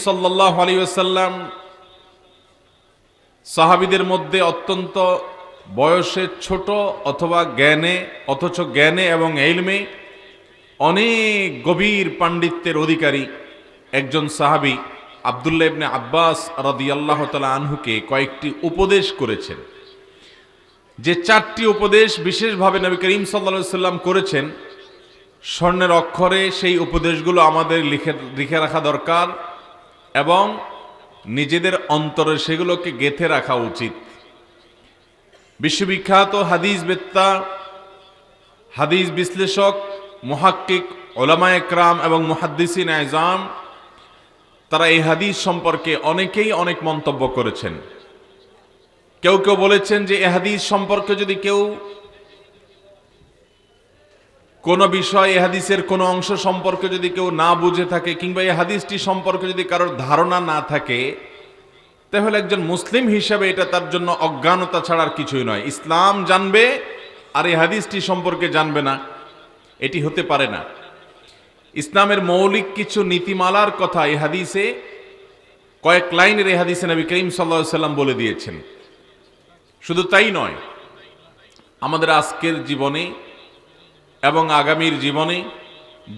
সাল্লাল্লাহু আলাইহি ওয়াসাল্লাম সাহাবীদের মধ্যে অত্যন্ত বয়সে ছোট অথবা জ্ঞানে, অথচ জ্ঞানে এবং ইলমে অনেক গভীর পাণ্ডিত্যের অধিকারী একজন সাহাবী আব্দুল্লাহ ইবনে আব্বাস রাদিয়াল্লাহু তাআলা আনহুকে কয়েকটি উপদেশ করেছেন। যে চারটি উপদেশ বিশেষভাবে নবী করিম সাল্লাল্লাহু আলাইহি ওয়াসাল্লাম করেছেন, স্বর্ণের অক্ষরে সেই উপদেশগুলো আমাদের লিখে রাখা দরকার এবং নিজেদের অন্তরে সেগুলোকে গেঁথে রাখা উচিত। বিশ্ববিখ্যাত হাদিস বেত্তা, হাদিস বিশ্লেষক, মুহাক্কিক, উলামায়ে কেরাম এবং মুহাদ্দিসিন আযম তারা এই হাদিস সম্পর্কে অনেকেই অনেক মন্তব্য করেছেন। কেউ কেউ বলেছেন যে এই হাদিস সম্পর্কে যদি কেউ কোনো বিষয়, এই হাদিসের কোনো অংশ সম্পর্কে যদি কেউ না বুঝে থাকে কিংবা এই হাদিসটি সম্পর্কে যদি কারোর ধারণা না থাকে, তাহলে একজন মুসলিম হিসাবে এটা তার জন্য অজ্ঞানতা ছাড়ার কিছুই নয়। ইসলাম জানবে আর এই হাদিসটি সম্পর্কে জানবে না, এটি হতে পারে না। ইসলামের মৌলিক কিছু নীতিমালার কথা এই হাদিসে, কয়েক লাইনের এই হাদিসে নবী করিম সাল্লাল্লাহু আলাইহি ওয়াসাল্লাম বলে দিয়েছেন। শুধু তাই নয়, আমাদের আজকের জীবনে এবং আগামীর জীবনে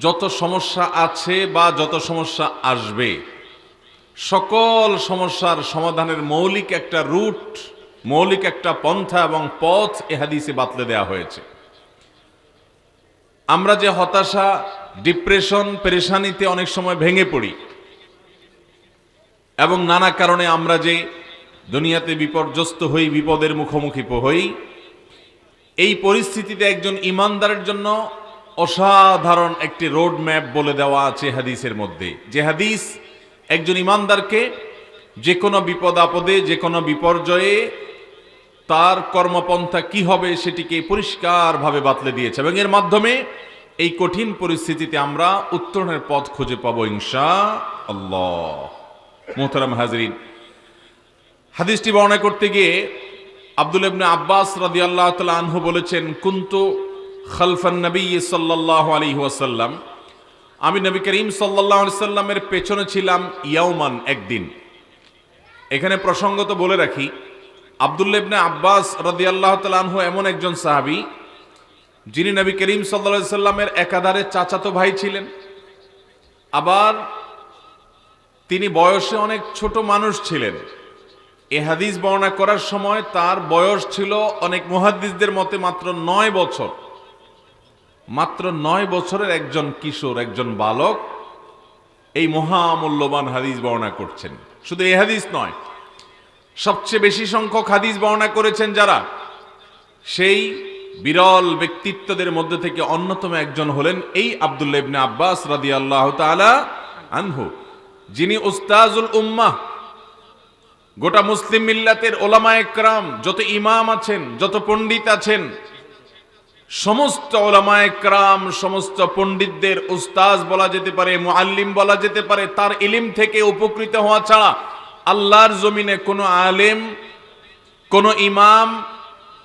যত সমস্যা আছে বা যত সমস্যা আসবে, সকল সমস্যার সমাধানের মৌলিক একটা রুট, মৌলিক একটা পন্থা এবং পথ এ হাদিসে বাতলে দেওয়া হয়েছে। আমরা যে হতাশা, ডিপ্রেশন, পেরেশানিতে অনেক সময় ভেঙে পড়ি এবং নানা কারণে আমরা যে দুনিয়াতে বিপর্যস্ত হই, বিপদের মুখোমুখি হই, এই পরিস্থিতিতে একজন ইমানদারের জন্য অসাধারণ একটি রোড ম্যাপ বলে দেওয়া আছে হাদিসের মধ্যে। যে হাদিস একজন ইমানদারকে যে কোনো বিপদ আপদে, যে কোনো বিপর্যয়ে তার কর্মপন্থা কি হবে সেটিকে পরিষ্কারভাবে বাতলে দিয়েছে এবং এর মাধ্যমে এই কঠিন পরিস্থিতিতে আমরা উত্তরণের পথ খুঁজে পাবো ইনশাআল্লাহ। মুহতারাম হাজরিন, হাদিসটি বর্ণনা করতে গিয়ে আব্দুল্লাহ ইবনে আব্বাস রাদিয়াল্লাহু তাআলা আনহু বলেছেন, কুনতু খালফান নবী সাল্লাল্লাহু আলাইহি ওয়াসাল্লাম, আমি নবী করিম সাল্লাল্লাহু আলাইহি সাল্লামের পেছনে ছিলাম ইয়াউমান, একদিন। এখানে প্রসঙ্গত বলে রাখি, আব্দুল্লাহ ইবনে আব্বাস রাদিয়াল্লাহু তাআলা আনহু এমন একজন সাহাবী যিনি নবী করিম সাল্লাল্লাহু আলাইহি সাল্লামের একাধারে চাচাতো ভাই ছিলেন, আবার তিনি বয়সে অনেক ছোট মানুষ ছিলেন। এ হাদিস বর্ণনা করার সময় তার বয়স ছিল অনেক মুহাদ্দিসদের মতে মাত্র 9 বছর। মাত্র 9 বছরের একজন কিশোর, একজন বালক এই মহামূল্যবান হাদিস বর্ণনা করছেন। শুধু এই হাদিস নয়, সবচেয়ে বেশি সংখ্যক হাদিস বর্ণনা করেছেন যারা, সেই বিরল ব্যক্তিত্বদের মধ্যে থেকে অন্যতম একজন হলেন এই আব্দুল্লাহ ইবনে আব্বাস রাদিয়াল্লাহু তাআলা আনহু, যিনি উস্তাজুল উম্মাহ। গোটা মুসলিম মিল্লাতের ওলামায়ে কেরাম, যত ইমাম আছেন, যত পণ্ডিত আছেন, সমস্ত ওলামায়ে কেরাম, সমস্ত পণ্ডিতদের উস্তাজ বলা যেতে পারে, মুআল্লিম বলা যেতে পারে। তার ইলম থেকে উপকৃত হওয়া ছাড়া আল্লাহর জমিনে কোনো আলেম, কোনো ইমাম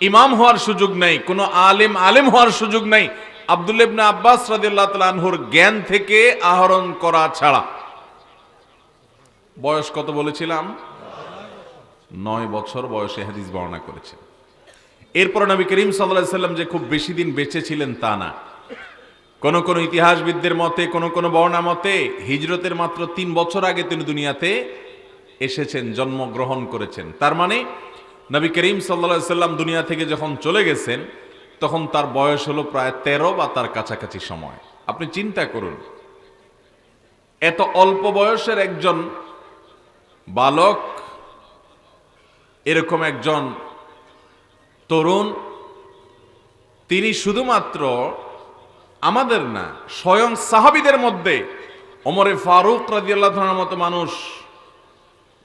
ইমাম হওয়ার সুযোগ নাই, কোনো আলেম আলেম হওয়ার সুযোগ নাই আব্দুল্লাহ ইবনে আব্বাস রাদিয়াল্লাহু তাআলা আনহুর জ্ঞান থেকে আহরণ করা ছাড়া। বয়স কত বলেছিলাম? 9 বছর বয়সে হাদিস বর্ণনা করেছেন। এরপর নবী করিম সাল্লাল্লাহু আলাইহি সাল্লাম যে খুব বেশি দিন বেঁচে ছিলেন তা না। কোন কোন ইতিহাসবিদদের মতে, কোন কোন বর্ণনা মতে হিজরতের মাত্র 3 বছর আগে তিনি দুনিয়াতে এসেছেন, জন্মগ্রহণ করেছেন। তার মানে নবী করিম সাল্লাল্লাহু আলাইহি সাল্লাম দুনিয়া থেকে যখন চলে গেছেন তখন তার বয়স হলো প্রায় 13 বা তার কাছাকাছি সময়। আপনি চিন্তা করুন, এত অল্প বয়সের একজন বালক, এরকম একজন তরুণ, তিনি শুধুমাত্র আমাদের না, স্বয়ং সাহাবীদের মধ্যে ওমরে ফারুক রাদিয়াল্লাহু তাআলার মতো মানুষ,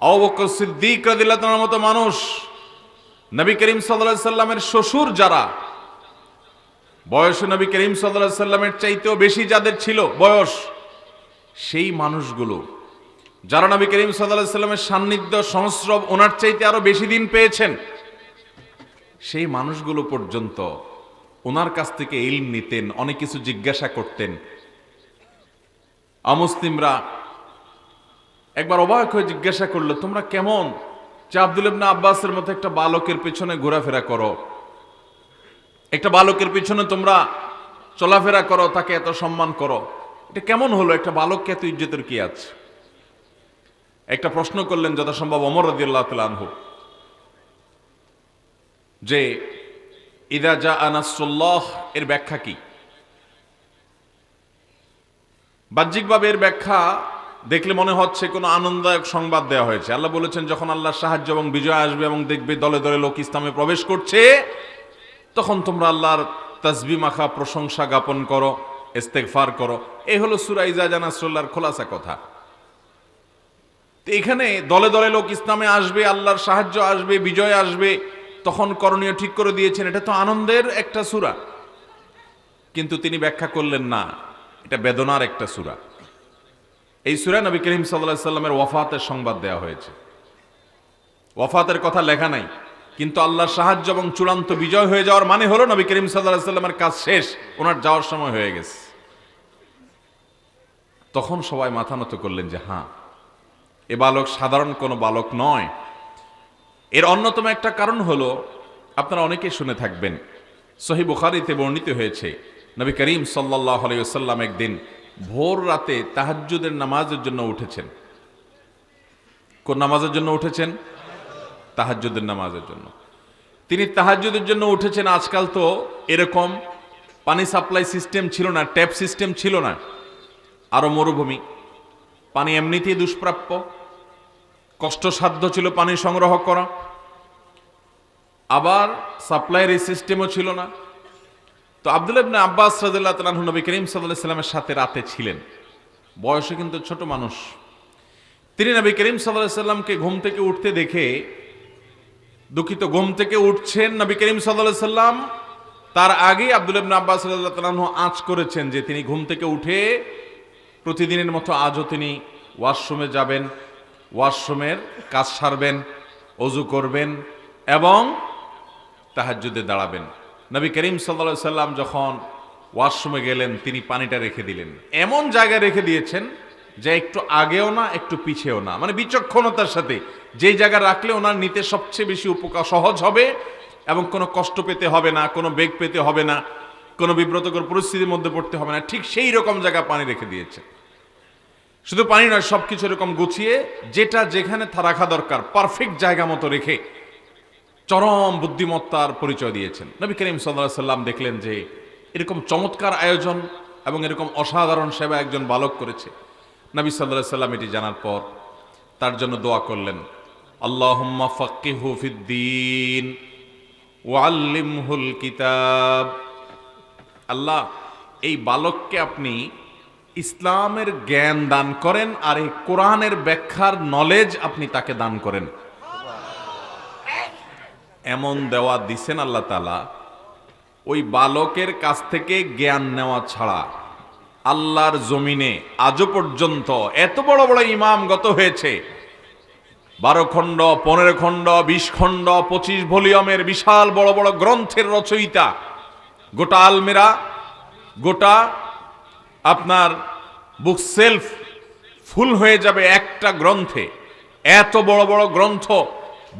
আবু বকর সিদ্দিক রাদিয়াল্লাহু তাআলার মতো মানুষ, নবী করিম সাল্লাল্লাহু আলাইহি সাল্লামের শ্বশুর যারা, বয়সে নবী করিম সাল্লাল্লাহু আলাইহি সাল্লামের চাইতেও বেশি যাদের ছিল বয়স, সেই মানুষগুলো যারা নবী করিম সাল্লাল্লাহু আলাইহি সাল্লামের সান্নিধ্য, সংস্রব ওনার চাইতে আরো বেশি দিন পেয়েছেন, সেই মানুষগুলো পর্যন্ত ওনার কাছ থেকে ইলম নিতেন, অনেক কিছু জিজ্ঞাসা করতেন। অমুসলিমরা একবার অবাক হয়ে জিজ্ঞাসা করলো, তোমরা কেমন যে আব্দুল ইবনে আব্বাসের মতো একটা বালকের পেছনে ঘোরাফেরা করো, একটা বালকের পেছনে তোমরা চলাফেরা করো, তাকে এত সম্মান করো, এটা কেমন হলো? একটা বালককে এত ইজ্জতের কি আছে? একটা প্রশ্ন করলেন যথাসম্ভব ওমর রাদিয়াল্লাহু তাআলা আনহু, যে ইদা জাআ নাসরুল্লাহ এর ব্যাখ্যা কি? বাহ্যিকভাবে এর ব্যাখ্যা দেখলে মনে হচ্ছে কোনো আনন্দদায়ক সংবাদ দেওয়া হয়েছে। আল্লাহ বলেছেন, যখন আল্লাহর সাহায্য এবং বিজয় আসবে এবং দেখবে দলে দলে লোক ইসলামে প্রবেশ করছে, তখন তোমরা আল্লাহর তাসবিহ মাখা প্রশংসা জ্ঞাপন করো, ইস্তেগফার করো। এই হলো সূরা ইজা জাআ নাসরুল্লাহর খোলাসা কথা। তো এখানে দলে দলে লোক ইসলামে আসবে, আল্লাহর সাহায্য আসবে, বিজয় আসবে, তখন করণীয় ঠিক করে দিয়েছেন। এটা তো আনন্দের একটা সূরা। কিন্তু তিনি ব্যাখ্যা করলেন না, এটা বেদনার একটা সূরা। এই সূরায় নবী করিম সাল্লাল্লাহু আলাইহি সাল্লামের ওয়াফাতের সংবাদ দেওয়া হয়েছে। ওয়াফাতের কথা লেখা নাই, কিন্তু আল্লাহর সাহায্য এবং চূড়ান্ত বিজয় হয়ে যাওয়ার মানে হলো নবী করিম সাল্লাল্লাহু আলাইহি সাল্লামের কাজ শেষ, ওনার যাওয়ার সময় হয়ে গেছে। তখন সবাই মাথা নত করলেন যে হ্যাঁ, এ বালক সাধারণ কোনো বালক নয়। এর অন্যতম একটা কারণ হলো, আপনারা অনেকে শুনে থাকবেন, সহিহ বুখারীতে বর্ণিত হয়েছে, নবী করিম সাল্লাল্লাহু আলাইহি ওয়াসাল্লাম একদিন ভোর রাতে তাহাজ্জুদের নামাজের জন্য উঠেছেন। কোন নামাজের জন্য উঠেছেন? তাহাজ্জুদের নামাজের জন্য। তিনি তাহাজ্জুদের জন্য উঠেছেন। আজকাল তো এরকম পানি সাপ্লাই সিস্টেম ছিল না, ট্যাপ সিস্টেম ছিল না, আরো মরুভূমি, পানি এমনিতেই দুষ্প্রাপ্য, কষ্টসাধ্য ছিল পানি সংগ্রহ করা, আবার সাপ্লাইয়ের এই সিস্টেমও ছিল না। তো আব্দুল্লাহ ইবনে আব্বাস রাদিয়াল্লাহু তাআলা আনহু নবী করিম সাল্লাল্লাহু আলাইহি সাল্লামের সাথে রাতে ছিলেন। বয়সে কিন্তু ছোট মানুষ। তিনি নবী করিম সাল্লাল্লাহু আলাইহি সাল্লামকে ঘুম থেকে উঠতে দেখে, দুঃখিত, ঘুম থেকে উঠছেন নবী করিম সাল্লাল্লাহু আলাইহি সাল্লাম, তার আগে আব্দুল্লাহ ইবনে আব্বাস রাদিয়াল্লাহু তাআলা আনহু আঁচ করেছেন যে তিনি ঘুম থেকে উঠে প্রতিদিনের মতো আজও তিনি ওয়াশরুমে যাবেন, ওয়াশরুমের কাজ সারবেন, ওযু করবেন এবং তাহাজ্জুদে দাঁড়াবেন। নবী করিম সাল্লাল্লাহু আলাইহি সাল্লাম যখন ওয়াশরুমে গেলেন, তিনি পানিটা রেখে দিলেন। এমন জায়গায় রেখে দিয়েছেন যে একটু আগেও না একটু পিছেও না, মানে বিচক্ষণতার সাথে, যেই জায়গা রাখলে ওনার নিতে সবচেয়ে বেশি উপকার সহজ হবে এবং কোনো কষ্ট পেতে হবে না, কোনো বেগ পেতে হবে না, কোনো বিব্রতকর পরিস্থিতির মধ্যে পড়তে হবে না, ঠিক সেই রকম জায়গায় পানি রেখে দিয়েছে। শুধু পানি নয়, সবকিছু এরকম গুছিয়ে যেটা যেখানে রাখা দরকার পারফেক্ট জায়গা মতো রেখে চরম বুদ্ধিমত্তার পরিচয় দিয়েছেন। নবী করিম সাল্লাল্লাহু আলাইহি সাল্লাম দেখলেন যে এরকম চমৎকার আয়োজন এবং এরকম অসাধারণ সেবা একজন বালক করেছে। নবী সাল্লাল্লাহু আলাইহি সাল্লাম এটি জানার পর তার জন্য দোয়া করলেন, আল্লাহুম্মা ফাক্কিহু ফিদ্দীন ওয়া আল্লিমহুল কিতাব। আল্লাহ, এই বালককে আপনি ইসলামের জ্ঞান দান করেন আর এই কোরআনের ব্যাখ্যার নলেজ আপনি তাকে দান করেন। এমন দেওয়া দিছেন আল্লাহ তাআলা, ওই বালকের কাছ থেকে জ্ঞান নেওয়া ছাড়া আল্লাহর জমিনে আজও পর্যন্ত এত বড় বড় ইমাম গত হয়েছে, 12 খণ্ড, 15 খণ্ড, 20 খণ্ড, 25 ভলিউমের বিশাল বড় বড় গ্রন্থের রচয়িতা, গোটা আলমিরা, গোটা আপনার বুক সেলফ ফুল হয়ে যাবে একটা গ্রন্থে। এত বড় বড় গ্রন্থ,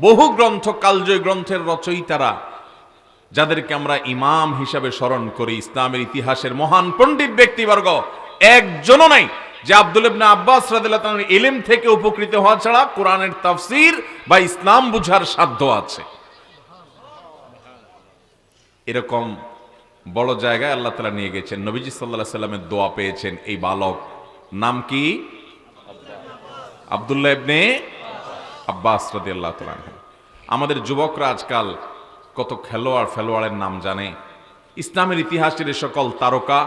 বহু গ্রন্থ, কালজয়ী গ্রন্থের রচয়িতারা, যাদেরকে আমরা ইমাম হিসাবে স্মরণ করি, ইসলামের ইতিহাসের মহান পণ্ডিত ব্যক্তিবর্গ, একজনও নাই যে আব্দুল্লাহ ইবনে আব্বাস রাদিয়াল্লাহু তাআলার ইলম থেকে উপকৃত হওয়া ছাড়া কোরআনের তাফসীর বা ইসলাম বুঝার সাধ্য আছে। এরকম বড় জায়গায় আল্লাহ তাআলা নিয়ে গেছেন। নবীজি সাল্লাল্লাহু আলাইহি সাল্লামের দোয়া পেয়েছেন এই বালক, নাম কি? আব্দুল্লাহ ইবনে আব্বাস রাদিয়াল্লাহু তাআলা। আমাদের যুবকরা আজকাল কত খেলোয়াড়ের নাম জানে, ইসলামের ইতিহাসের এ সকল তারকা,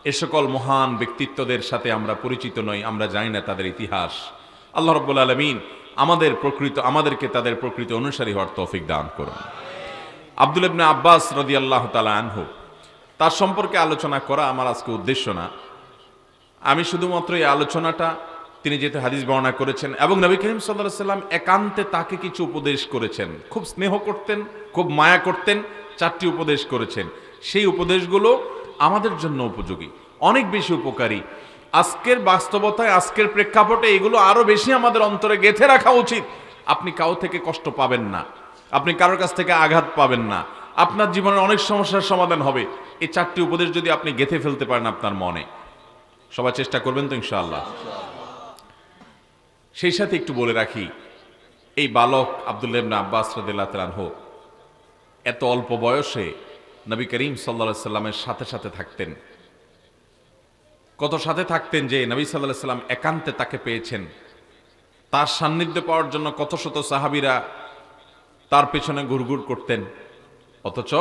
এ সকল মহান ব্যক্তিত্বদের সাথে আমরা পরিচিত নই, আমরা জানি না তাদের ইতিহাস। আল্লাহ রাব্বুল আলামিন আমাদেরকে তাদের প্রকৃত অনুসারী হওয়ার তৌফিক দান করুন। আব্দুল্লাহ ইবনে আব্বাস রাদিয়াল্লাহু তাআলা আনহু, তার সম্পর্কে আলোচনা করা আমার আজকে উদ্দেশ্য না। আমি শুধুমাত্র এই আলোচনাটা, তিনি যেহেতু হাদিস বর্ণনা করেছেন এবং নবী করিম সাল্লাল্লাহু আলাইহি সাল্লাম একান্তে তাকে কিছু উপদেশ করেছেন, খুব স্নেহ করতেন, খুব মায়া করতেন, 4টি উপদেশ করেছেন। সেই উপদেশগুলো আমাদের জন্য উপযোগী, অনেক বেশি উপকারী। আজকের বাস্তবতায়, আজকের প্রেক্ষাপটে এগুলো আরো বেশি আমাদের অন্তরে গেঁথে রাখা উচিত। আপনি কারো থেকে কষ্ট পাবেন না, আপনি কারোর কাছ থেকে আঘাত পাবেন না, আপনার জীবনের অনেক সমস্যার সমাধান হবে। এই 4টি উপদেশ যদি আপনি গেঁথে ফেলতে পারেন আপনার মনে, সবাই চেষ্টা করবেন তো ইনশাআল্লাহ। সেই সাথে একটু বলে রাখি, এই বালক আব্দুল্লাহ ইবনে আব্বাস রাদিয়াল্লাহু তাআলা আনহু এত অল্প বয়সে নবী করিম সাল্লাল্লাহু আলাইহি সাল্লামের সাথে সাথে থাকতেন। কত সাথে থাকতেন যে নবী সাল্লাল্লাহু আলাইহি সাল্লাম একান্তে তাকে পেয়েছেন। তার সান্নিধ্য পাওয়ার জন্য কত শত সাহাবীরা তার পেছনে ঘুরঘুর করতেন। অথচ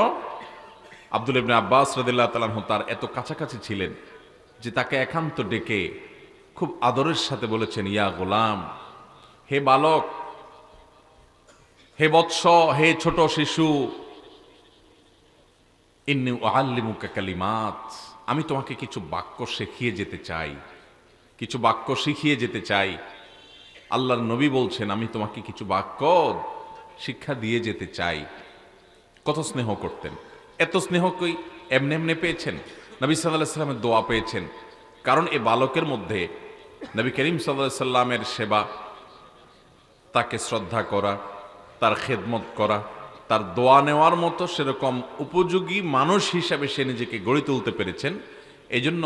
আব্দুল্লাহ ইবনে আব্বাস রাদিয়াল্লাহু তাআলা আনহু তার এত কাছাকাছি ছিলেন যে তাকে একান্ত ডেকে খুব আদরের সাথে বলেছেন, ইয়া গোলাম, হে বালক, হে বৎস, হে ছোট শিশু, ইন্নী উআল্লিমুকা কালিমাত, আমি তোমাকে কিছু বাক্য শিখিয়ে যেতে চাই, কিছু বাক্য শিখিয়ে যেতে চাই। আল্লাহর নবী বলছেন আমি তোমাকে কিছু বাক্য শিক্ষা দিয়ে যেতে চাই। কত স্নেহ করতেন! এত স্নেহ কই এমনি এমনি পেয়েছেন? নবী সাল্লাল্লাহু আলাইহি সাল্লামের দোয়া পেয়েছেন। কারণ এ বালকের মধ্যে নবী করিম সাল্লাল্লাহু আলাইহি সাল্লামের সেবা, তাকে শ্রদ্ধা করা, তার খেদমত করা, তার দোয়া নেওয়ার মতো সেরকম উপযোগী মানুষ হিসাবে সে নিজেকে গড়ে তুলতে পেরেছেন। এই জন্য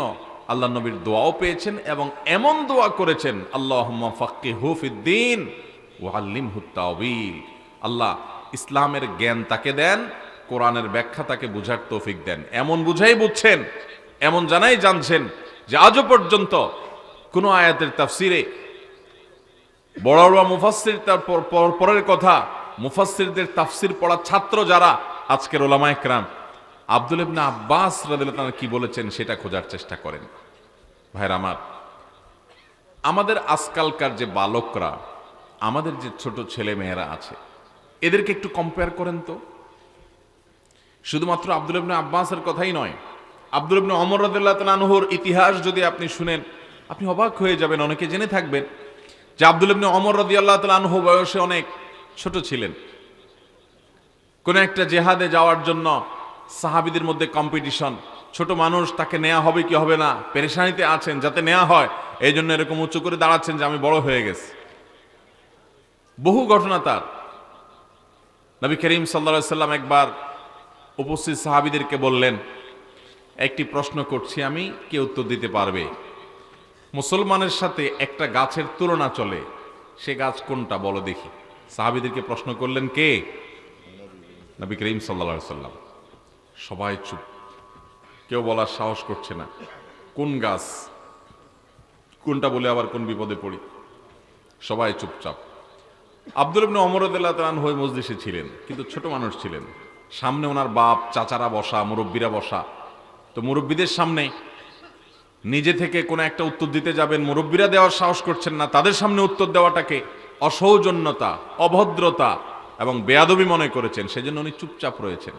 আল্লাহ নবীর দোয়াও পেয়েছেন এবং এমন দোয়া করেছেন, আল্লাহুম্মা ফাক্কিহু ফিদ্দীন ওয়া আল্লিমহুত তাওয়ীল, আল্লাহ ইসলামের জ্ঞান তাকে দেন, কোরআনের ব্যাখ্যা তাকে বুঝার তৌফিক দেন। এমন বুঝাই বুঝছেন, এমন জানাই জানছেন যে আজও পর্যন্ত কোন আয়াতের তাফসিরে বড় বড় মুফাসসির, তার পরের কথা মুফাসসিরদের তাফসির পড়া ছাত্র যারা আজকের ওলামায়ে কেরাম, আব্দুল্লাহ ইবনে আব্বাস রাদিয়াল্লাহু তাআলা কি বলেছেন সেটা খোঁজার চেষ্টা করেন। ভাইরা আমার, আমাদের আজকালকার যে বালকরা, আমাদের যে ছোট ছেলে মেয়েরা আছে, এদেরকে একটু কম্পেয়ার করেন তো। শুধুমাত্র আব্দুল্লাহ ইবনে আব্বাসের কথাই নয়, আব্দুল্লাহ ইবনে ওমর রাদিয়াল্লাহু তাআলা আনহুর ইতিহাস যদি আপনি শুনেন, আপনি অবাক হয়ে যাবেন। অনেকে জেনে থাকবেন যে আব্দুল্লাহ ইবনে ওমর রাদিয়াল্লাহু তাআলা আনহু বয়সে অনেক ছোট ছিলেন। কোন একটা জেহাদে যাওয়ার জন্য সাহাবীদের মধ্যে কম্পিটিশন, ছোট মানুষ, তাকে নেওয়া হবে কি হবে না, পেরেশানিতে আছেন যাতে নেওয়া হয়, এই জন্য এরকম উঁচু করে দাঁড়াচ্ছেন যে আমি বড় হয়ে গেছি। বহু ঘটনা তার। নবী করিম সাল্লাল্লাহু আলাইহি সাল্লাম একবার উপস্থিত সাহাবীদেরকে বললেন, একটি প্রশ্ন করছি আমি, কে উত্তর দিতে পারবে? মুসলমানের সাথে একটা গাছের তুলনা চলে, সে গাছ কোনটা বলো দেখি। সাহাবীদেরকে প্রশ্ন করলেন কে? নবী করিম সাল্লাল্লাহু আলাইহি সাল্লাম। সবাই চুপ, কেউ বলার সাহস করছে না। কোন গাছ, কোনটা বলে আবার কোন বিপদে পড়ি। সবাই চুপচাপ। আব্দুল্লাহ ইবনে ওমর রাদিয়াল্লাহু তাআলা আনহু মজলিসে ছিলেন, কিন্তু ছোট মানুষ ছিলেন। সামনে ওনার বাপ, চাচারা বসা, মুরব্বীরা বসা। তো মুরব্বীদের সামনে নিজে থেকে কোনো একটা উত্তর দিতে যাবেন, মুরব্বীরা দেওয়ার সাহস করছেন না, তাদের সামনে উত্তর দেওয়াটাকে অসৌজন্যতা, অভদ্রতা এবং বেয়াদবি মনে করেছেন, সেজন্য উনি চুপচাপ রয়েছেন।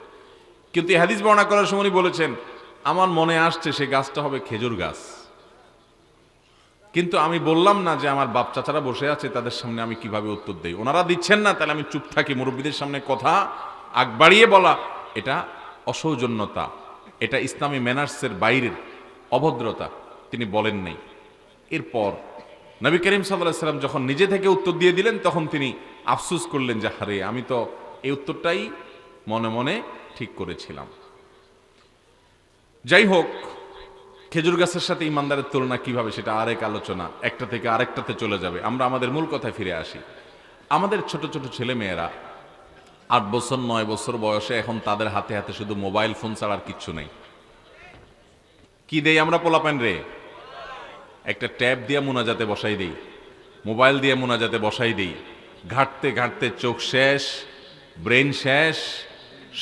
কিন্তু এই হাদিস বর্ণনা করার সময় উনি বলেছেন, আমার মনে আসছে সে গাছটা হবে খেজুর গাছ, কিন্তু আমি বললাম না যে আমার বাপ চাচারা বসে আছে তাদের সামনে আমি কিভাবে উত্তর দেই। ওনারা দিচ্ছেন না, তাহলে আমি চুপ থাকি। মুরব্বীদের সামনে কথা আগ বাড়িয়ে বলা এটা অসৌজন্যতা, এটা ইসলামী ম্যানার্সের বাইরের অভদ্রতা। তিনি বলেন নাই। এরপর নবী করিম সাল্লাল্লাহু আলাইহি সাল্লাম যখন নিজে থেকে উত্তর দিয়ে দিলেন, তখন তিনি আফসোস করলেন যে হারে, আমি তো এই উত্তরটাই মনে মনে ঠিক করেছিলাম। যাই হোক, খেজুর গাছের সাথে ইমানদারের তুলনা কিভাবে, সেটা আরেক আলোচনা, একটা থেকে আরেকটাতে চলে যাবে। আমরা আমাদের মূল কথায় ফিরে আসি। আমাদের ছোট ছোট ছেলে মেয়েরা 8 বছর 9 বছর বয়সে, এখন তাদের হাতে হাতে শুধু মোবাইল ফোন ছাড়া আর কিচ্ছু নেই। কি দেই আমরা পোলাপান রে? একটা ট্যাব দিয়ে মুনাজাতে বসাই দেই, মোবাইল দিয়ে মুনাজাতে বসাই দেই। ঘাঁটতে ঘাঁটতে চোখ শেষ, ব্রেন শেষ,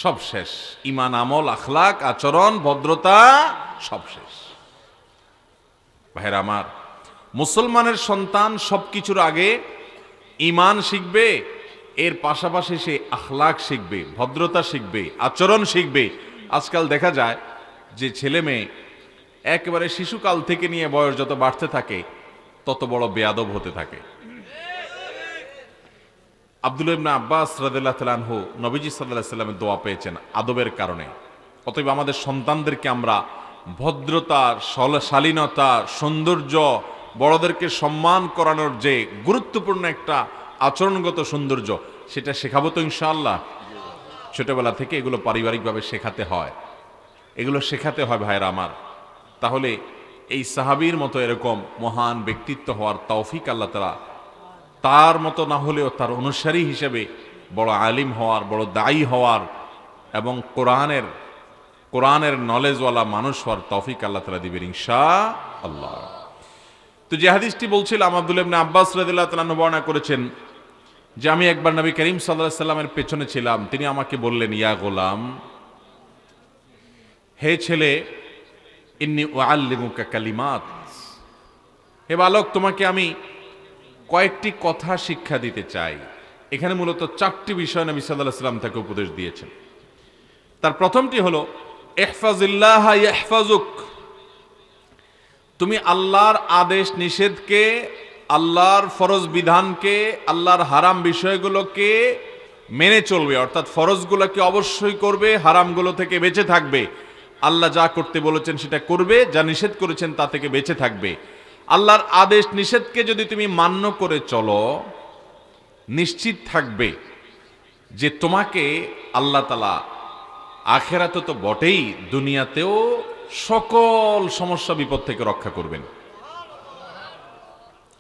সব শেষ। ইমান, আমল, আখলাক, আচরণ, ভদ্রতা সব শেষ। ভাইরা আমার, মুসলমানের সন্তান সবকিছুর আগে ইমান শিখবে, এর পাশাপাশি সে আখলাক শিখবে, ভদ্রতা শিখবে, আচরণ শিখবে। আজকাল দেখা যায় যে ছেলে মেয়ে একেবারে শিশুকাল থেকে নিয়ে বয়স যত বাড়তে থাকে তত বড় বেয়াদব হতে থাকে। আব্দুল্লাহ ইবনে আব্বাস রাদিয়াল্লাহু তাআলা আনহু নবীজি সাল্লাল্লাহু আলাইহি সাল্লামের দোয়া পেয়েছেন আদবের কারণে। অতএব আমাদের সন্তানদেরকে আমরা ভদ্রতা, শালীনতা, সৌন্দর্য, বড়দেরকে সম্মান করানোর যে গুরুত্বপূর্ণ একটা আচরণগত সৌন্দর্য, সেটা শেখাবো তো ইনশাআল্লাহ। ছোটবেলা থেকে এগুলো পারিবারিকভাবে শেখাতে হয়, এগুলো শেখাতে হয় ভাইরা আমার। তাহলে এই সাহাবীর মতো এরকম মহান ব্যক্তিত্ব হওয়ার তৌফিক আল্লাহ তাআলা, তার মতো না হলেও তার অনুসারী হিসেবে বড় আলিম হওয়ার, বড় দায়ী হওয়ার এবং কোরআনের নলেজওয়ালা মানুষ হওয়ার তৌফিক আল্লাহ তাআলা দিবেন ইনশাআল্লাহ। তো যে হাদিসটি বলছিলাম, আব্দুল্লাহ ইবনে আব্বাস রাদিয়াল্লাহু তাআলা বর্ণনা করেছেন যে আমি একবার নবী করিম সাল্লাল্লাহু আলাইহি সাল্লামের পেছনে ছিলাম। তিনি আমাকে বললেন, ইয়া গোলাম, হে ছেলে, ইন্নী উআল্লিমুকা কালিমাত, হে বালক, তোমাকে আমি কয়েকটি কথা শিক্ষা দিতে চাই। এখানে মূলত 4টি বিষয় নবী সাল্লাল্লাহু আলাইহি সাল্লাম তাকে উপদেশ দিয়েছেন। তার প্রথমটি হলো ইহফাজিল্লাহ ইয়াহফাজুক, তুমি আল্লাহর আদেশ নিষেধকে, আল্লাহর ফরজ বিধানকে, আল্লাহর হারাম বিষয়গুলোকে মেনে চলবে, অর্থাৎ ফরজগুলোকে অবশ্যই করবে, হারামগুলো থেকে বেঁচে থাকবে। আল্লাহ যা করতে বলেছেন সেটা করবে, যা নিষেধ করেছেন তা থেকে বেঁচে থাকবে। আল্লাহর আদেশ নিষেধকে যদি তুমি মান্য করে চলো, নিশ্চিত থাকবে যে তোমাকে আল্লাহ তাআলা আখিরাতে তো বটেই, দুনিয়াতেও সকল সমস্যা বিপদ থেকে রক্ষা করবেন।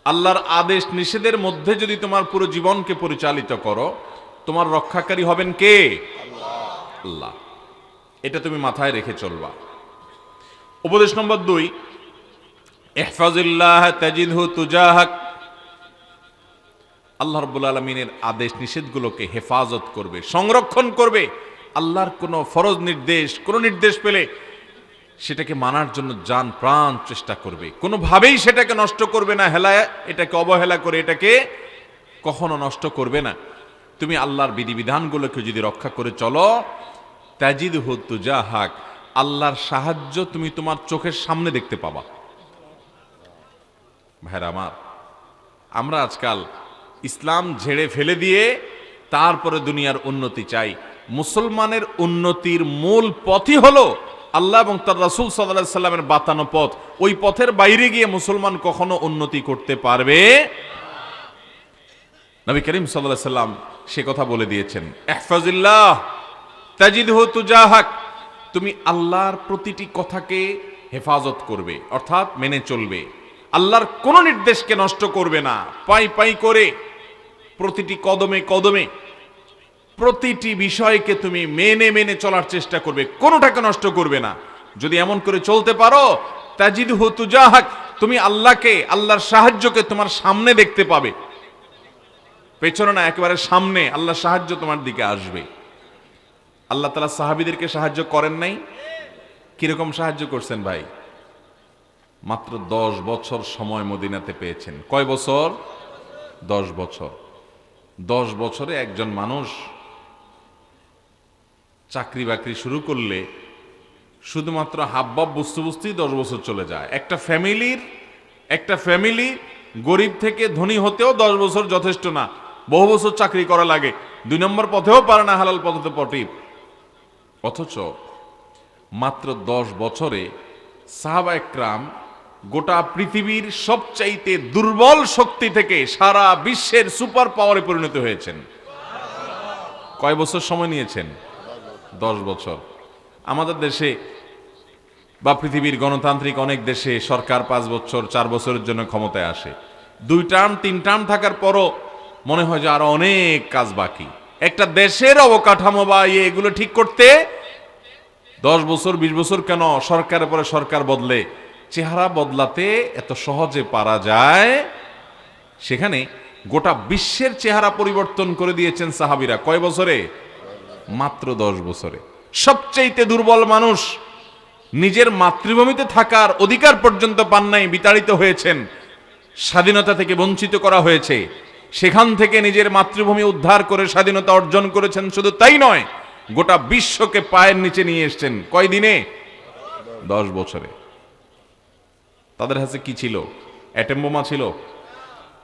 আল্লাহর আদেশ নিষেধের মধ্যে যদি তোমার পুরো জীবনকে পরিচালিত করো, তোমার রক্ষাকারী হবেন কে? আল্লাহ। এটা তুমি মাথায় রেখে চলবা। উপদেশ নম্বর 2, ইহফাজিল্লাহ তাজিদহু তুজাহাক, আল্লাহ রাব্বুল আলামিনের আদেশ নিষেধগুলোকে হেফাজত করবে, সংরক্ষণ করবে। আল্লাহর কোনো ফরজ নির্দেশ, কোনো নির্দেশ পেলে সেটাকে মানার জন্য জান প্রাণ চেষ্টা করবে, কোনোভাবেই সেটাকে নষ্ট করবে না, এটাকে অবহেলা করে এটাকে কখনো নষ্ট করবে না। তুমি আল্লাহর বিধিবিধানগুলোকে যদি রক্ষা করে চলো, তাজিদহু তুজাহাক, আল্লাহর সাহায্য তুমি তোমার চোখের সামনে দেখতে পাবা। ভাইরা আমার, আমরা আজকাল ইসলাম ঝেড়ে ফেলে দিয়ে তারপরে দুনিয়ার উন্নতি চাই। মুসলমানের উন্নতির মূল পথই হলো আল্লাহ এবং তার রাসূল সাল্লাল্লাহু আলাইহি সাল্লামের বাতানো পথ। ওই পথের বাইরে গিয়ে মুসলমান কখনো উন্নতি করতে পারবে? নবী করিম সাল্লাল্লাহু আলাইহি সাল্লাম সে কথা বলে দিয়েছেন, ইহফাজিল্লাহ তাজিদহু তুজাহাক, তুমি আল্লাহর প্রতিটি কথাকে হেফাজত করবে, অর্থাৎ মেনে চলবে। আল্লাহর কোন নির্দেশকে নষ্ট করবে না, পাই পাই করে প্রতিটি কদমে কদমে প্রতিটি বিষয়কে তুমি মেনে মেনে চলার চেষ্টা করবে, কোনোটাকে নষ্ট করবে না। যদি এমন করে চলতে পারো, তাজিদহু তুজাহাক, তুমি আল্লাহকে, আল্লাহর সাহায্যকে তোমার সামনে দেখতে পাবে, পেছনে না, একেবারে সামনে আল্লাহর সাহায্য তোমার দিকে আসবে। আল্লাহ তাআলা সাহাবীদেরকে সাহায্য করেন নাই? কিরকম সাহায্য করছেন ভাই? মাত্র 10 বছর সময় মদিনাতে পেয়েছেন। কয় বছর? 10 বছর। 10 বছরে একজন মানুষ চাকরি বাকরি শুরু করলে শুধুমাত্র হাবভাব বুঝতে বুঝতেই 10 বছর চলে যায়। একটা ফ্যামিলি গরিব থেকে ধনী হতেও 10 বছর যথেষ্ট না, বহু বছর চাকরি করা লাগে, 2 নম্বর পথেও পারে না, হালাল পথে পটিব। অথচ মাত্র 10 বছরে সাহাবা একরাম গোটা পৃথিবীর সবচাইতে দুর্বল শক্তি থেকে সারা বিশ্বের সুপার পাওয়ারে পরিণত হয়েছেন। কয় বছর সময় নিয়েছেন? 10 বছর। আমাদের দেশে বা পৃথিবীর গণতান্ত্রিক অনেক দেশে সরকার 5 বছর 4 বছরের জন্য ক্ষমতায় আসে, 2 টার্ম 3 টার্ম থাকার পরও মনে হয় যে আরো অনেক কাজ বাকি। একটা দেশের অবকাঠামো বা এগুলো ঠিক করতে 10 বছর 20 বছর কেন, সরকারের পরে সরকার বদলে চেহারা বদলাতে এত সহজে পারা যায়। সেখানে গোটা বিশ্বের চেহারা পরিবর্তন করে দিয়েছেন সাহাবীরা। কয় বছরে? মাত্র 10 বছরে। সবচেয়ে দুর্বল মানুষ নিজের মাতৃভূমিতে থাকার অধিকার পর্যন্ত পান নাই, বিতাড়িত হয়েছেন, স্বাধীনতা থেকে বঞ্চিত করা হয়েছে, সেখান থেকে নিজের মাতৃভূমি উদ্ধার করে স্বাধীনতা অর্জন করেছেন। শুধু তাই নয়, গোটা বিশ্বকে পায়ের নিচে নিয়ে এসেছেন। কয় দিনে? 10 বছরে। তাদের কাছে কি ছিল? অ্যাটম বোমা ছিল,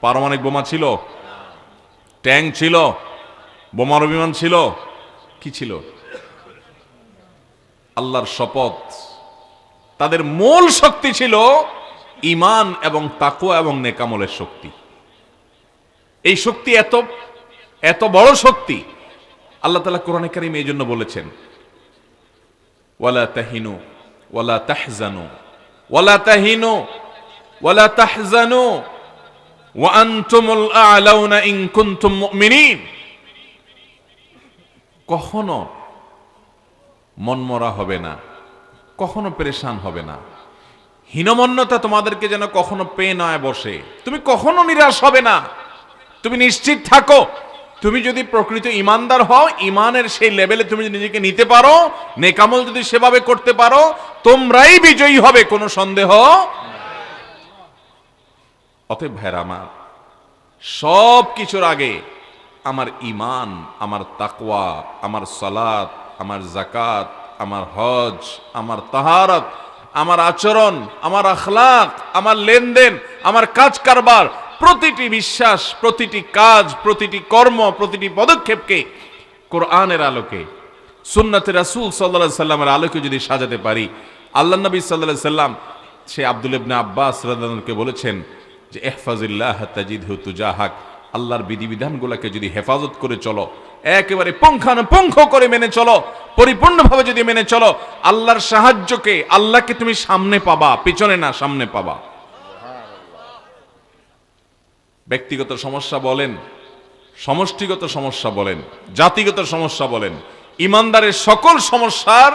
পারমাণবিক বোমা ছিল, ট্যাঙ্ক ছিল, বোমার বিমান ছিল, কি ছিল? আল্লাহর শপথ, তাদের মূল শক্তি ছিল ঈমান এবং তাকওয়া এবং নেকামলের শক্তি। এই শক্তি এত এত বড় শক্তি, আল্লাহ তাআলা কোরআনে কারীমে এই জন্য বলেছেন, ওয়ালা তাহিনু ওয়ালা তাহজানু ওয়ালা তাহিনু ওয়ালা তাহজানু ওয়া আনতুমুল আ'লাউনা ইন কুনতুম মুমিনিন। কখনো মনমরা হবে না, কখনো পেরেশান হবে না, হীনমন্যতা তোমাদেরকে যেন কখনো পেয়ে নয় বসে, তুমি কখনো নিরাশ হবে না। তুমি নিশ্চিত থাকো, তুমি যদি প্রকৃত ইমানদার হও, ইমানের সেই লেভেলে তুমি যদি নিজেকে নিতে পারো, নেকামল যদি সেভাবে করতে পারো, তোমরাই বিজয়ী হবে, কোনো সন্দেহ। অতএব ভাইরা আমার, সব কিছুর আগে আমার ঈমান, আমার তাকওয়া, আমার সালাত, আমার যাকাত, আমার হজ, আমার তাহারাত, আমার আচরণ, আমার আখলাক, আমার লেনদেন, আমার কাজ কারবার, প্রতিটি বিশ্বাস, প্রতিটি কাজ, প্রতিটি কর্ম, প্রতিটি পদক্ষেপকে কোরআনের আলোকে, সুন্নাতে রাসূল সাল্লাল্লাহু আলাইহি সাল্লামের আলোকে যদি সাজাতে পারি, আল্লাহ নবী সাল্লাল্লাহু আলাইহি সাল্লাম সে আব্দুল ইবনে আব্বাস রাদিয়াল্লাহু আনহুকে বলেছেন যে ইহফাজিল্লাহ তাজিদহু তুজাহাক, আল্লাহর বিধিবিধানগুলোকে যদি হেফাজত করে চলো, একেবারে পুঙ্খানুপুঙ্খ করে মেনে চলো, পরিপূর্ণভাবে যদি মেনে চলো, আল্লাহর সাহায্যকে, আল্লাহকে তুমি সামনে পাবা, পিছনে না, সামনে পাবা। ব্যক্তিগত সমস্যা বলেন, সমষ্টিগত সমস্যা বলেন, জাতিগত সমস্যা বলেন, ইমানদারের সকল সমস্যার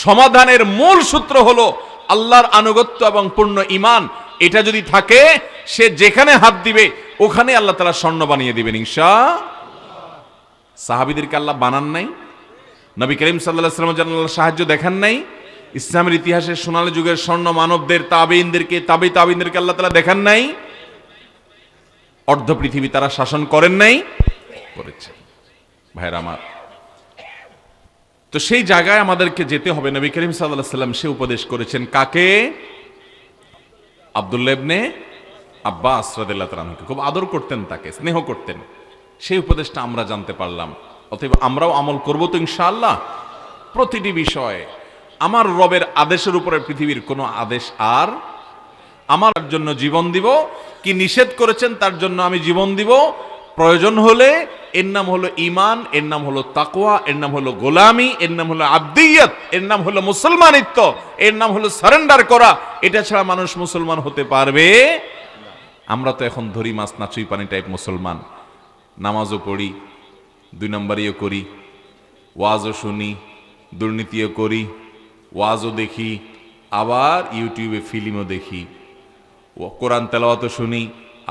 সমাধানের মূল সূত্র হলো আল্লাহর আনুগত্য এবং পূর্ণ ঈমান। এটা যদি থাকে, সে যেখানে হাত দিবে ওখানে আল্লাহ তাআলা স্বর্ণ বানিয়ে দিবেন ইনশাআল্লাহ। সাহাবীদেরকে আল্লাহ বানান নাই? নবী করিম সাল্লাল্লাহু আলাইহি ওয়াসাল্লাম জান্নাতুল সাহায্য দেখান নাই? ইসলামের ইতিহাসের সোনালী যুগের স্বর্ণ মানবদের, তাবেঈনদেরকে, তাবেঈনদেরকে আল্লাহ তাআলা দেখান নাই? অর্ধ পৃথিবী তারা শাসন করেন নাই? করেছে। ভাইরা আমার, তো সেই জায়গায় আমাদেরকে যেতে হবে। নবী করিম সাল্লাল্লাহু আলাইহি ওয়াসাল্লাম সে উপদেশ করেছেন কাকে? আব্দুল্লাহ ইবনে আব্বাস রাদিয়াল্লাহু তাআলা আনহুকে। খুব আদর করতেন, তাকে স্নেহ করতেন। সেই উপদেশটা আমরা জানতে পারলাম। অতএব আমরাও আমল করব তো ইনশাআল্লাহ। প্রতিটি বিষয়ে আমার রবের আদেশের উপরে পৃথিবীর কোনো আদেশ আর আমার জন্য জীবন দিব, কি নিষেধ করেছেন তার জন্য আমি জীবন দিব। প্রয়োজন হলে এর নাম হলো ঈমান, এর নাম হলো তাকওয়া, এর নাম হলো গোলামি, এর নাম হলো আবদিয়ত, এর নাম হলো মুসলমানিত্ব, এর নাম হলো সারেন্ডার করা। এটা ছাড়া মানুষ মুসলমান হতে পারবে? আমরা তো এখন ধরি মাছ নাচুই পানি টাইপ মুসলমান। নামাজও পড়ি, 2 নম্বরিও করি, ওয়াজও শুনি, দুর্নীতিও করি, ওয়াজও দেখি, আবার ইউটিউবে ফিল্মও দেখি, কোরআন তেলাওয়াতও শুনি,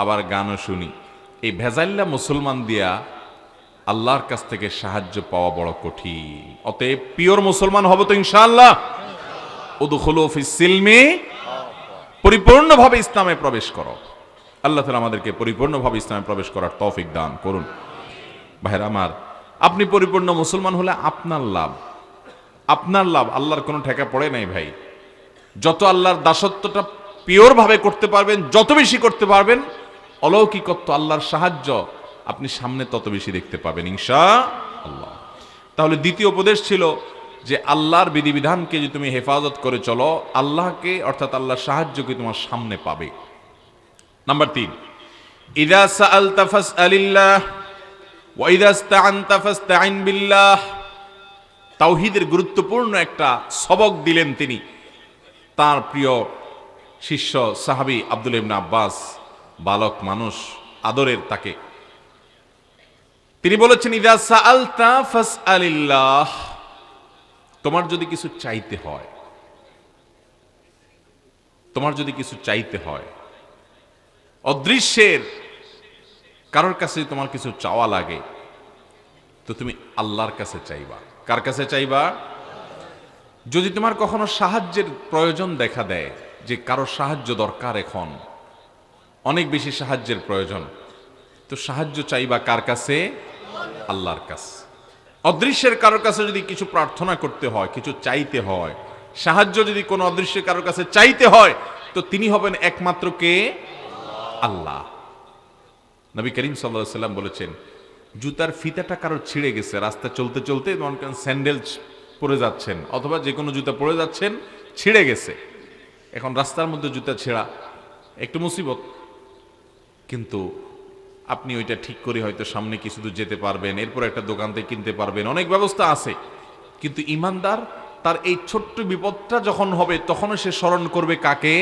আবার গানও শুনি। এই ভেজাল্লা মুসলমান দিয়া আল্লাহর কাছ থেকে সাহায্য পাওয়া বড় কঠিন। অতএব পিওর মুসলমান হব তো ইনশাআল্লাহ। উদখুলু ফিস সিলমি, পরিপূর্ণভাবে ইসলামে প্রবেশ করো। আল্লাহ তাআলা আমাদেরকে পরিপূর্ণভাবে ইসলামে প্রবেশ করার তৌফিক দান করুন। ভাইরা আমার, আপনি পরিপূর্ণ মুসলমান হলে আপনার লাভ, আপনার লাভ। আল্লাহর কোনো ঠেকা পড়ে নাই ভাই। যত আল্লাহর দাসত্বটা পিওর ভাবে করতে পারবেন, যত বেশি করতে পারবেন, অলৌকিকত্ব, আল্লাহর সাহায্য আপনি সামনে তত বেশি দেখতে পাবেন ইনশাআল্লাহ। তাহলে দ্বিতীয় উপদেশ ছিল যে আল্লাহর বিধিবিধানকে যদি তুমি হেফাজত করে চলো, আল্লাহকে অর্থাৎ আল্লাহর সাহায্যকে তোমার সামনে পাবে। নাম্বার 3, ইযা সাআলতা ফাসআলিল্লাহ ওয়া ইযা ইসতাআনতা ফাসতাইন বিল্লাহ। তাওহীদের গুরুত্বপূর্ণ একটা সবক দিলেন তিনি তার প্রিয় শিষ্য সাহাবী আব্দুল্লাহ ইবনে আব্বাস, বালক মানুষ, আদরের তাকে। তিনি বলেছেন, ইযা সাআলতা ফাসআলিল্লাহ। তোমার যদি কিছু চাইতে হয়, তোমার যদি কিছু চাইতে হয়, অদৃশ্যের কারোর কাছে তোমার কিছু চাওয়া লাগে, তো তুমি আল্লাহর কাছে চাইবা। কার কাছে চাইবা? যদি তোমার কখনো সাহায্যের প্রয়োজন দেখা দেয়, যে কারো সাহায্য দরকার, এখন অনেক বেশি সাহায্যের প্রয়োজন, তো সাহায্য চাইবা কার কাছে? আল্লাহর কাছে। অদৃশ্যের কারোর কাছে যদি কিছু প্রার্থনা করতে হয়, কিছু চাইতে হয়, সাহায্য যদি কোনো অদৃশ্যের কারোর কাছে চাইতে হয়, তো তিনি হবেন একমাত্র কে? আল্লাহ। নবী করিম সাল্লাল্লাহু আলাইহি ওয়াসাল্লাম বলেছেন, জুতার ফিতাটা কারোর ছিঁড়ে গেছে, রাস্তা চলতে চলতে স্যান্ডেল পরে যাচ্ছেন, অথবা যে কোনো জুতা পরে যাচ্ছেন, ছিঁড়ে গেছে, এখন রাস্তার মধ্যে জুতা ছেঁড়া একটু মুসিবত, কিন্তু আপনি ওইটা ঠিক করে হয়তো সামনে কিছু দূর যেতে পারবেন, এরপর একটা দোকান থেকে কিনতে পারবেন, অনেক ব্যবস্থা আছে। কিন্তু ইমানদার তার এই ছোট্ট বিপদটা যখন হবে তখনও সে স্মরণ করবে কাকে?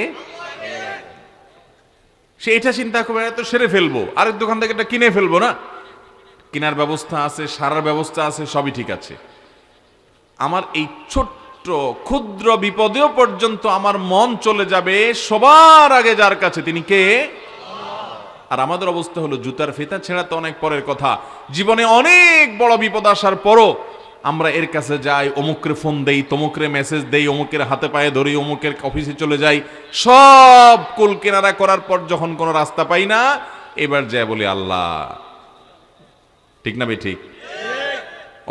সে এটা চিন্তা করবে তো সেরে ফেলবো, আরেক দোকান থেকে এটা কিনে ফেলবো না, কেনার ব্যবস্থা আছে, সারার ব্যবস্থা আছে, সবই ঠিক আছে। আমার এই ছোট্ট ক্ষুদ্র বিপদেও পর্যন্ত আমার মন চলে যাবে সবার আগে যার কাছে, তিনি কে? আর আমাদের অবস্থা হলো জুতার ফিতা ছেঁড়া তো অনেক পরের কথা, জীবনে অনেক বড় বিপদ আসার পরও আমরা এর কাছে যাই, অমুকরে ফোন দেই, তমুকরে মেসেজ দেই, অমুকের হাতে পায়ে ধরি, অমুকের অফিসে চলে যাই, সব কুল কেনারা করার পর যখন কোনো রাস্তা পাই না, এবার যায় বলি আল্লাহ। ঠিক না বে ঠিক?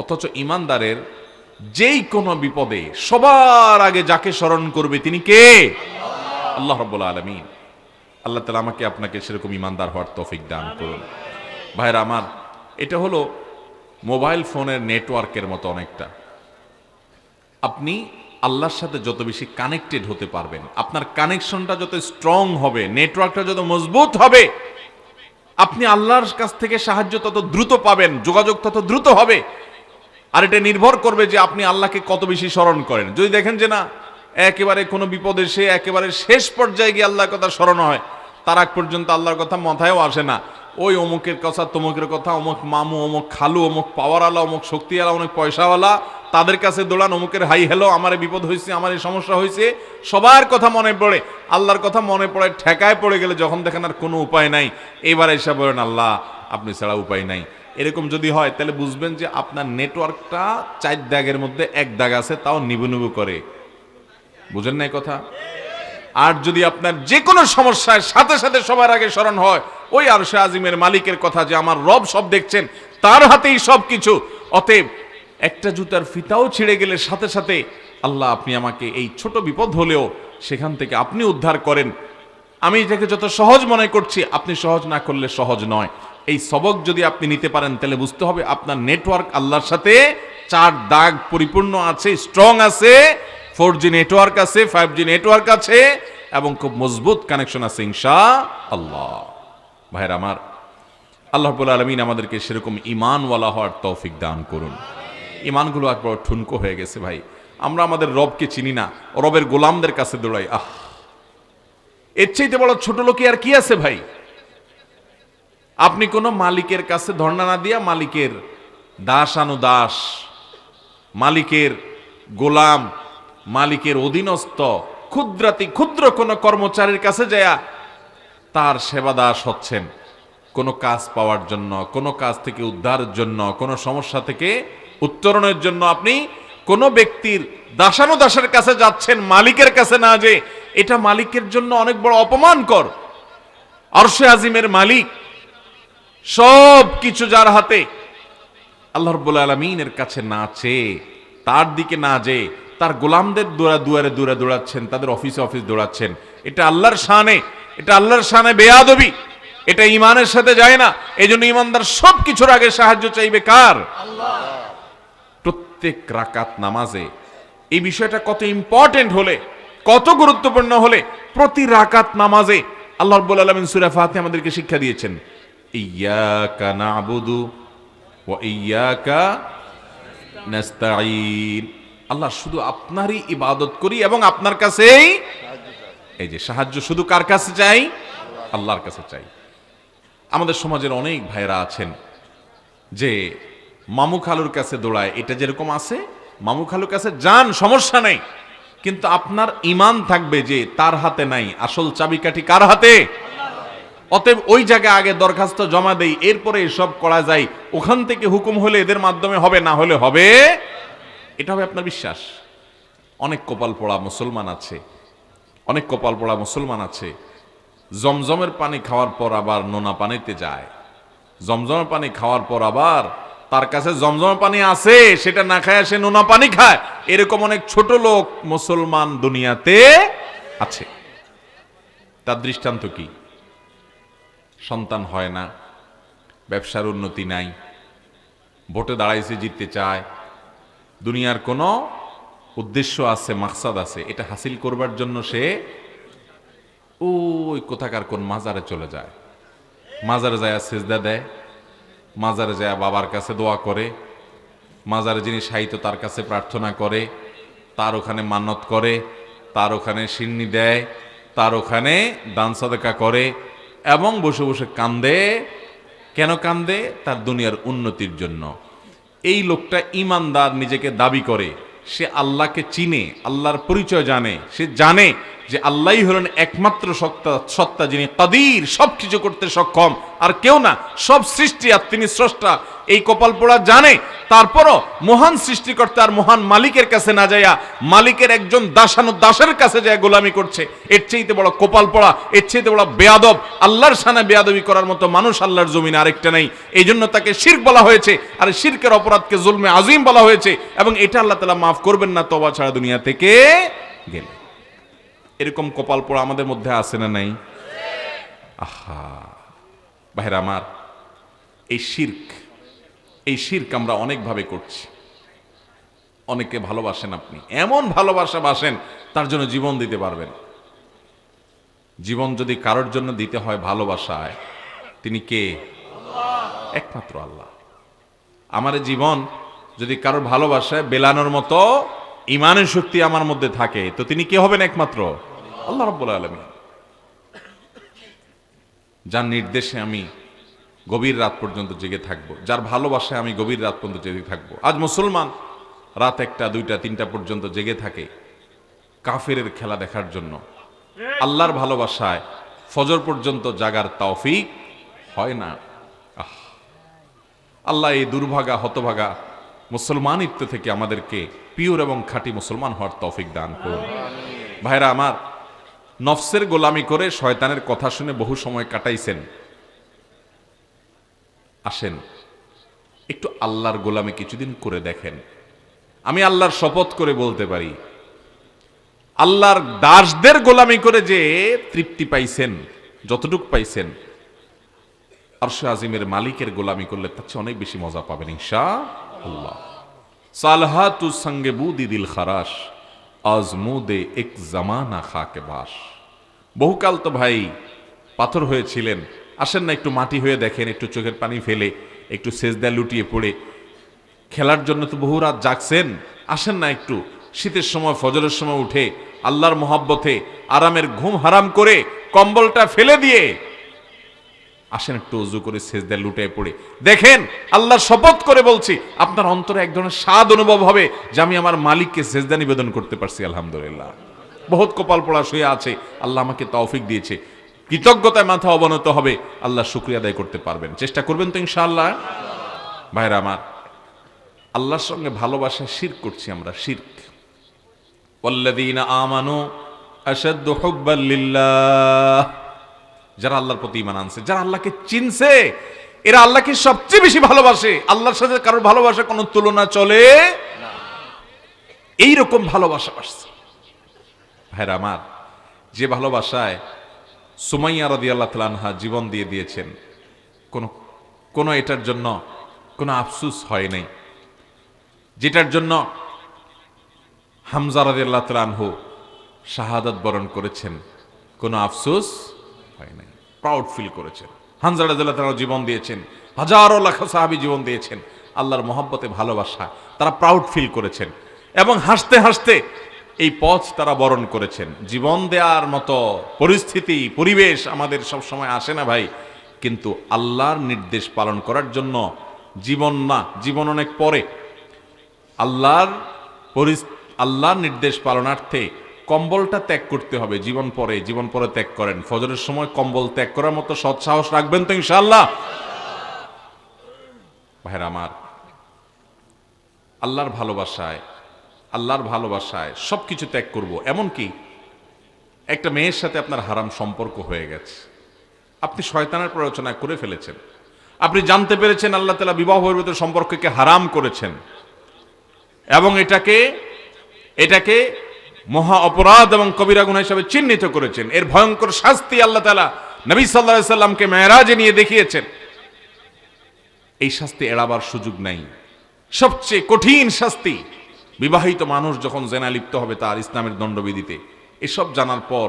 অথচ ইমানদারের যেই কোনো বিপদে সবার আগে যাকে স্মরণ করবে তিনি কে? আল্লাহ রাব্বুল আলামিন। আল্লাহ তাআলা আমাকে আপনাকে সেরকম ইমানদার হওয়ার তৌফিক দান করুন। ভাইরা আমার, এটা হলো মোবাইল ফোনের নেটওয়ার্কের মতো অনেকটা। আপনি আল্লাহর সাথে যত বেশি কানেক্টেড হতে পারবেন, আপনার কানেকশনটা যত স্ট্রং হবে, নেটওয়ার্কটা যত মজবুত হবে, আপনি আল্লাহর কাছ থেকে সাহায্য তত দ্রুত পাবেন, যোগাযোগ তত দ্রুত হবে। আর এটা নির্ভর করবে যে আপনি আল্লাহকে কত বেশি স্মরণ করেন। যদি দেখেন যে না, একেবারে কোনো বিপদে সে একেবারে শেষ পর্যায়ে গিয়ে আল্লাহর কথা স্মরণ হয়, তার আগ পর্যন্ত আল্লাহর কথা মাথায়ও আসে না, ওই অমুকের কথা, তমুকের কথা, অমুক মামু, অমুক খালু, অমুক পাওয়ারওয়ালা, অমুক শক্তিওয়ালা, অমুক পয়সাওয়ালা, তাদের কাছে দৌড়ান, অমুকের হাই হ্যালো, আমার বিপদ হয়েছে, আমার এই সমস্যা হয়েছে, সবার কথা মনে পড়ে। আল্লাহর কথা মনে পড়ে ঠেকায় পড়ে গেলে যখন দেখেন আর কোনো উপায় নাই, এবার এসে বলেন আল্লাহ আপনি ছাড়া উপায় নাই। এরকম যদি হয় তাহলে বুঝবেন যে আপনার নেটওয়ার্কটা 4 দাগের মধ্যে 1 দাগ আছে, তাও নিবু নিবু করে। বুঝেন না এই কথা? আর যদি আপনার যে কোনো সমস্যায় সাথে সাথে সবার আগে স্মরণ হয় ওই আরশে আজিমের মালিকের কথা, যে আমার রব সব দেখছেন, তার হাতেই সব কিছু, অতএব একটা জুতার ফিতাও ছিঁড়ে গেলে সাথে সাথে আল্লাহ আপনি আমাকে এই ছোট বিপদ হলেও সেখান থেকে আপনি উদ্ধার করেন। আমি এটাকে যত সহজ মনে করছি, আপনি সহজ না করলে সহজ নয়। এই সবক যদি আপনি নিতে পারেন তাহলে বুঝতে হবে আপনার নেটওয়ার্ক আল্লাহর সাথে 4 দাগ পরিপূর্ণ আছে, স্ট্রং আছে, 4G নেটওয়ার্ক আছে, 5G নেটওয়ার্ক আছে, এবং খুব মজবুত কানেকশন আছে ইনশাআল্লাহ। ভাইরা আমার, আল্লাহ রাব্বুল আলামিন আমাদেরকে সেরকম ঈমানওয়ালা হওয়ার তৌফিক দান করুন। ঈমানগুলো একবার ঠুনকো হয়ে গেছে ভাই। আমরা আমাদের রবকে চিনি না, রবের গোলামদের কাছে দৌড়াই। এর চাইতে বড় ছোট লোকে আর কি আছে ভাই? আপনি কোনো মালিকের কাছে ধর্ণা না দিয়া মালিকের দাসানুদাস, মালিকের গোলাম, মালিকের অধীনস্থ ক্ষুদ্রাতি ক্ষুদ্র কোনো কর্মচারীর কাছে যায়া তার সেবা দাস হচ্ছেন কোনো কাজ পাওয়ার জন্য, কোনো কাজ থেকে উদ্ধারের জন্য, কোনো সমস্যা থেকে উত্তরণের জন্য। আপনি কোনো ব্যক্তির দাসানুদাসের কাছে যাচ্ছেন, মালিকের কাছে না, যে এটা মালিকের জন্য অনেক বড় অপমানকর। আরশে আজিমের মালিক, সব কিছু যার হাতে, আল্লাহ রাব্বুল আলামিনের কাছে না চেয়ে, তার দিকে না যেয়ে তার গোলামদের দুয়ারে দৌড়াচ্ছেন, তাদের অফিসে অফিস দৌড়াচ্ছেন, এটা আল্লাহর শানে, এটা আল্লাহর শানে বেয়াদবি, এটা ঈমানের সাথে যায় না। এই জন্য ঈমানদার সব কিছুর আগে সাহায্য চাইবে কার? আল্লাহ। প্রত্যেক রাকাত নামাজে এই বিষয়টা কত ইম্পর্টেন্ট হলে, কত গুরুত্বপূর্ণ হলে, প্রতি রাকাত নামাজে আল্লাহ রাব্বুল আলামিন সূরা ফাতিহা আমাদেরকে শিক্ষা দিয়েছেন, ইয়্যাকা না'বুদু ওয়া ইয়্যাকা নাস্তাঈন। আল্লাহ শুধু আপনারই ইবাদত করি এবং আপনার কাছেই, এই যে সাহায্য শুধু কার কাছে চাই? আল্লাহর কাছে চাই। আমাদের সমাজের অনেক ভাইরা আছেন যে মামু খালুর কাছে দৌড়ায়, এটা যেরকম আছে মামু খালুর কাছে যান, সমস্যা নেই, কিন্তু আপনার ঈমান থাকবে যে তার হাতে নাই, আসল চাবিকাঠি কার হাতে? অতএব ওই জায়গায় আগে দরখাস্ত জমা দেই, এরপরে এসব করা যায়, ওখান থেকে হুকুম হলে এদের মাধ্যমে হবে, না হলে হবে, এটা হবে আপনার বিশ্বাস। অনেক কপাল পোড়া মুসলমান আছে, অনেক কপাল পোড়া মুসলমান আছে, জমজমের পানি খাওয়ার পর আবার নোনা পানিতে যায়, জমজমের পানি খাওয়ার পর আবার তার কাছে জমজমের পানি আছে, সেটা না খায় সে নোনা পানি খায়। এরকম অনেক ছোট লোক মুসলমান দুনিয়াতে আছে। তার দৃষ্টান্ত কি? সন্তান হয় না, ব্যবসার উন্নতি নাই, ভোটে দাঁড়াইছে, জিততে চায়, দুনিয়ার কোনো উদ্দেশ্য আছে, মাকসাদ আছে, এটা হাসিল করবার জন্য সে ওই কোথাকার কোন মাজারে চলে যায়, মাজারে যায় সেজদা দেয়, মাজারে যায় বাবার কাছে দোয়া করে, মাজারে যিনি শায়িত তার কাছে প্রার্থনা করে, তার ওখানে মান্নত করে, তার ওখানে সিন্নি দেয়, তার ওখানে দান সাদাকা করে এবং বসে বসে কান্দে। কেন কান্দে? তার দুনিয়ার উন্নতির জন্য। এই লোকটা ইমানদার নিজেকে দাবি করে, সে আল্লাহকে চিনে, আল্লাহর পরিচয় জানে, সে জানে যে আল্লাহই হলেন একমাত্র সত্তা যিনি কাদির, সবকিছু করতে সক্ষম, আর কেউ না, সব সৃষ্টি আর তিনি স্রষ্টা। এই কপাল পোড়া জানে, তারপরও মহান সৃষ্টিকর্তা আর মহান মালিকের কাছে না যাইয়া মালিকের একজন দাসের কাছে যায় গোলামি করছে। এর চাইতে বড় কপাল পোড়া, এর চাইতে বড় বেয়াদব, আল্লাহর সামনে বেয়াদবি করার মতো মানুষ আল্লাহর জমিনে আরেকটা নাই। এই জন্য তাকে শিরক বলা হয়েছে, আর শিরকের অপরাধকে জুলমে আজিম বলা হয়েছে, এবং এটা আল্লাহ তাআলা মাফ করবেন না তওবা ছাড়া দুনিয়া থেকে গেলে। এরকম কপাল পোড়া আমাদের মধ্যে আছে না নাই? আহা ভাইরা আমার, এই শিরক আমরা অনেকভাবে করছি। অনেকে ভালোবাসেন, আপনি এমন ভালোবাসা বাসেন তার জন্য জীবন দিতে পারবেন। জীবন যদি কারোর জন্য দিতে হয় ভালোবাসায়, তিনি কে? একমাত্র আল্লাহ। আমার জীবন যদি কারোর ভালোবাসায় বেলানোর মতো ইমানের শক্তি আমার মধ্যে থাকে, তো তিনি কে হবেন? একমাত্র আল্লাহ রাব্বুল আলামিন। যার নির্দেশে আমি গভীর রাত পর্যন্ত জেগে থাকবো, যার ভালোবাসায় আমি গভীর রাত পর্যন্ত জেগে থাকবো। আজ মুসলমান রাত 1টা 2টা 3টা পর্যন্ত জেগে থাকে কাফেরের খেলা দেখার জন্য। আল্লাহর ভালোবাসায় ফজর পর্যন্ত জাগার তৌফিক হয় না। আল্লাহ এই দুর্ভাগা হতভাগা মুসলমানিত্ব থেকে আমাদেরকে পিওর এবং খাঁটি মুসলমান হওয়ার তৌফিক দান করুন। ভাইরা আমার, নফসের গোলামি করে শয়তানের কথা শুনে বহু সময় কাটাইছেন। আসেন একটু আল্লাহর গোলামি কিছুদিন করে দেখেন। আমি আল্লাহর শপথ করে বলতে পারি, আল্লাহর দাসদের গোলামি করে যে তৃপ্তি পাইছেন, যতটুক পাইছেন, আরশে আজিমের মালিকের গোলামি করলে তার চেয়ে অনেক বেশি মজা পাবেন ইনশাআল্লাহ। সালহাতু সঙ্গে বুদি দিল খারাস, আজমুদে এক জামানা খাকে বাস। বহুকাল তো ভাই পাথর হয়েছিলেন, আসেন না একটু মাটি হয়ে দেখেন, একটু চোখের পানি ফেলে, একটু সেজদায় লুটিয়ে পড়ে। খেলার জন্য তো বহু রাত জাগছেন, আসেন না একটু শীতের সময় ফজরের সময় উঠে আল্লাহর মহব্বতে আরামের ঘুম হারাম করে কম্বলটা ফেলে দিয়ে আসেন একটু ওযু করে সেজদায় লুটিয়ে পড়ে দেখেন। আল্লাহর শপথ করে বলছি, আপনার অন্তরে এক ধরনের স্বাদ অনুভব হবে যে আমি আমার মালিককে সেজদা নিবেদন করতে পারছি, আলহামদুলিল্লাহ। বহুত কপাল পোড়া শুয়ে আছে, আল্লাহ আমাকে তৌফিক দিয়েছে, কৃতজ্ঞতায় মাথা অবনত হবে, আল্লাহ শুকরিয়া আদায় করতে পারবেন। চেষ্টা করবেন তো ইনশাআল্লাহ? ভাইরা আমার, আল্লাহর সঙ্গে ভালোবাসা শিরক করছি আমরা, শিরক। ওয়াল্লাযীনা আমানু আশাদ্দু হুব্বাল লিল্লাহ, যারা আল্লাহর প্রতি ঈমান আনছে, যারা আল্লাহকে চিনছে, এরা আল্লাহকে সবচেয়ে বেশি ভালোবাসে। আল্লাহর সাথে কারোর ভালোবাসা কোনো তুলনা চলে না। এইরকম ভালোবাসা আসছে। ভাইরা আমার, যে ভালোবাসায় সুমাইয়া রাদিয়াল্লাহু তাআলা আনহা জীবন দিয়ে দিয়েছেন, কোনো এটার জন্য কোনো আফসোস হয় নাই। যেটার জন্য হামজা রাদিয়াল্লাহু তাআলা আনহু শাহাদাত বরণ করেছেন, কোনো আফসোস হয় নাই, প্রাউড ফিল করেছেন। হামজা রাদিয়াল্লাহু তাআলা জীবন দিয়েছেন, হাজারো লাখ সাহাবী জীবন দিয়েছেন, আল্লাহর মহব্বতে ভালোবাসা তারা প্রাউড ফিল করেছেন, এবং হাসতে হাসতে এই পথ তারা বরণ করেছেন। জীবন দেওয়ার মতো পরিস্থিতি পরিবেশ আমাদের সব সময় আসে না ভাই, কিন্তু আল্লাহর নির্দেশ পালন করার জন্য জীবন না, জীবন অনেক পরে, আল্লাহর নির্দেশ পালনার্থে কম্বলটা ত্যাগ করতে হবে। জীবন পরে ত্যাগ করেন, ফজরের সময় কম্বল ত্যাগ করার মতো সৎ সাহস রাখবেন তো ইনশাআল্লাহ? ভাইরা আমার, আল্লাহর ভালোবাসায় সবকিছু ত্যাগ করব। এমনকি একটা মেয়ের সাথে আপনার হারাম সম্পর্ক হয়ে গেছে, আপনি শয়তানের প্ররোচনা করে ফেলেছেন, আপনি জানতে পেরেছেন আল্লাহ তাআলা বিবাহ বহির্ভূত সম্পর্ককে হারাম করেছেন, এবং এটাকে মহা অপরাধ এবং কবিরা গুনাহ হিসেবে চিহ্নিত করেছেন। এর ভয়ঙ্কর শাস্তি আল্লাহ তাআলা নবী সাল্লাল্লাহু আলাইহি সাল্লামকে মেরাজে নিয়ে দেখিয়েছেন। এই শাস্তি এড়াবার সুযোগ নাই। সবচেয়ে কঠিন শাস্তি বিবাহিত মানুষ যখন জেনা লিপ্ত হবে তার ইসলামের দণ্ডবিধিতে। এসব জানার পর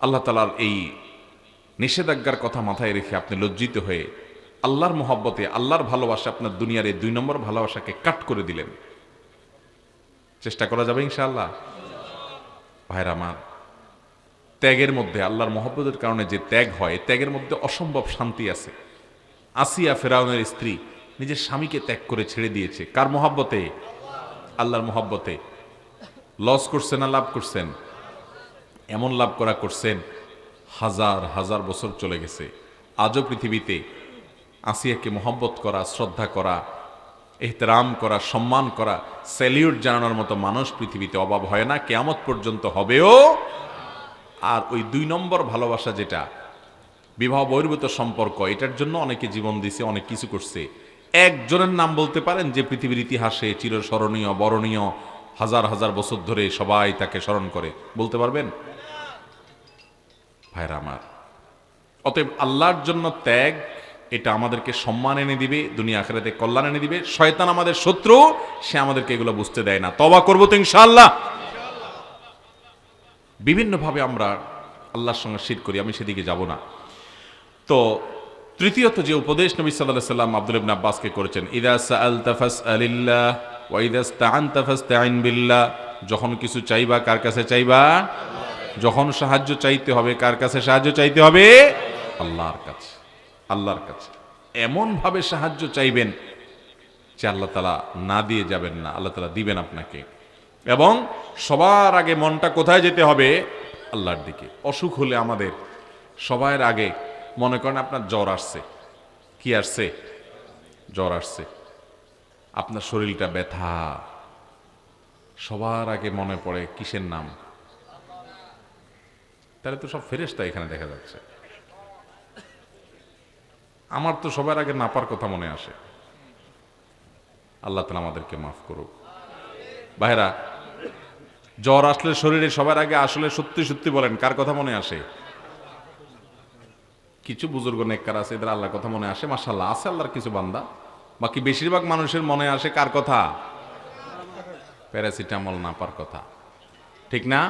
আল্লাহ তাআলার এই নিষেধাজ্ঞার কথা মাথায় রেখে আপনি লজ্জিত হয়ে আল্লাহর মহব্বতে, আল্লাহর ভালোবাসা, আপনার দুনিয়ার এই 2 নম্বর ভালোবাসাকে কাট করে দিলেন। চেষ্টা করা যাবে ইনশাআল্লাহ? ভাইরা আমার, ত্যাগের মধ্যে, আল্লাহর মহব্বতের কারণে যে ত্যাগ হয়, ত্যাগের মধ্যে অসম্ভব শান্তি আছে। আসিয়া ফেরাউনের স্ত্রী নিজের স্বামীকে ত্যাগ করে ছেড়ে দিয়েছে। কার মহব্বতে? আল্লাহর মহব্বতে। লস করছেন না লাভ করছেন? এমন লাভ করছেন, হাজার হাজার বছর চলে গেছে। আজও পৃথিবীতে আসিয়াকে মহব্বত করা, শ্রদ্ধা করা, এহতেরাম করা, সম্মান করা, স্যালিউট জানানোর মতো মানুষ পৃথিবীতে অভাব হয় না, কিয়ামত পর্যন্ত হবেও। আর ওই 2 নম্বর ভালোবাসা, যেটা বিবাহ বহির্ভূত সম্পর্ক, এটার জন্য অনেকে জীবন দিছে, অনেক কিছু করছে। একজনের নাম বলতে পারেন যে পৃথিবীর ইতিহাসে চিরস্মরণীয়, বরণীয়, হাজার হাজার বছর ধরে সবাই তাকে স্মরণ করে? বলতে পারবেন? ভাইরা আমার, অতএব আল্লাহর জন্য ত্যাগ, এটা আমাদেরকে সম্মান এনে দিবে, দুনিয়া আখিরাতে কল্যাণ এনে দিবে। শয়তান আমাদের শত্রু, সে আমাদেরকে এগুলো বুঝতে দেয় না। তওবা করবো তো ইনশাআল্লাহ। বিভিন্নভাবে আমরা আল্লাহর সঙ্গে শিরক করি, আমি সেদিকে যাব না। তো তৃতীয়ত যে উপদেশ নবী সাল্লাল্লাহু আলাইহি সাল্লাম আব্দুল্লাহ ইবনে আব্বাসকে করেছেন, ইযা সাআলতা ফাসআলিল্লাহ ওয়া ইযা ইসতাআনতা ফাসতাইন বিল্লাহ। যখন কিছু চাইবা, কার কাছে চাইবা? যখন সাহায্য চাইতে হবে, কার কাছে সাহায্য চাইতে হবে? আল্লাহর কাছে। আল্লাহর কাছে এমন ভাবে সাহায্য চাইবেন যে আল্লাহ তাআলা না দিয়ে যাবেন না, আল্লাহ তাআলা দিবেন আপনাকে। এবং সবার আগে মনটা কোথায় যেতে হবে? আল্লাহর দিকে। অসুখ হলে আমাদের সবার আগে মনে করেন আপনার জ্বর আসছে, কি আসছে? জ্বর আসছে, আপনার শরীরটা ব্যথা, সবার আগে মনে পড়ে কিসের নাম? তাহলে তো সব ফেরেশতা এখানে দেখা যাচ্ছে। আমার তো সবার আগে নাপার কথা মনে আসে। আল্লাহ তাআলা আমাদেরকে মাফ করুক। ভাইরা, জ্বর আসলে শরীরে সবার আগে আসলে সত্যি সত্যি বলেন কার কথা মনে আসে? কিছু বুজুর্গ নেককার আছে, এদের আল্লাহর কথা মনে আসে, মাশাআল্লাহ আছে আল্লাহর কিছু বান্দা। বাকি বেশিরভাগ মানুষের মনে আসে কার কথা? প্যারাসিটামল নাপার কথা, ঠিক না?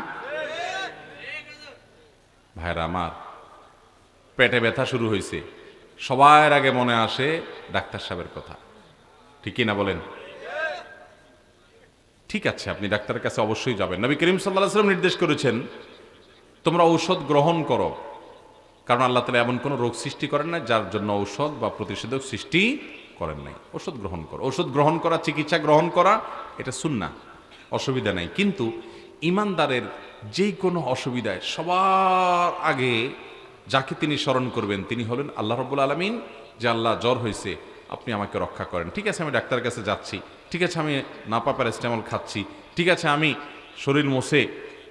ভাইরা আমার, পেটে ব্যথা শুরু হয়েছে, সবার আগে মনে আসে ডাক্তার সাহেবের কথা, ঠিক কি না বলেন? ঠিক আছে, আপনি ডাক্তারের কাছে অবশ্যই যাবেন। নবী করিম সাল্লাল্লাহু আলাইহি ওয়াসাল্লাম নির্দেশ করেছেন, তোমরা ঔষধ গ্রহণ করো, কারণ আল্লাহ তাআলা এমন কোনো রোগ সৃষ্টি করেন না যার জন্য ঔষধ বা প্রতিষেধক সৃষ্টি করেন নাই। ওষুধ গ্রহণ করো। ওষুধ গ্রহণ করা, চিকিৎসা গ্রহণ করা, এটা সুন্নাহ, অসুবিধা নাই। কিন্তু ইমানদারের যেই কোনো অসুবিধায় সবার আগে যাকে তিনি স্মরণ করবেন তিনি হলেন আল্লাহ রাব্বুল আলামিন। যে আল্লাহ, জ্বর হয়েছে, আপনি আমাকে রক্ষা করেন। ঠিক আছে, আমি ডাক্তারের কাছে যাচ্ছি, ঠিক আছে, আমি নাপা প্যারাসিটামল খাচ্ছি, ঠিক আছে, আমি শরীর মুছে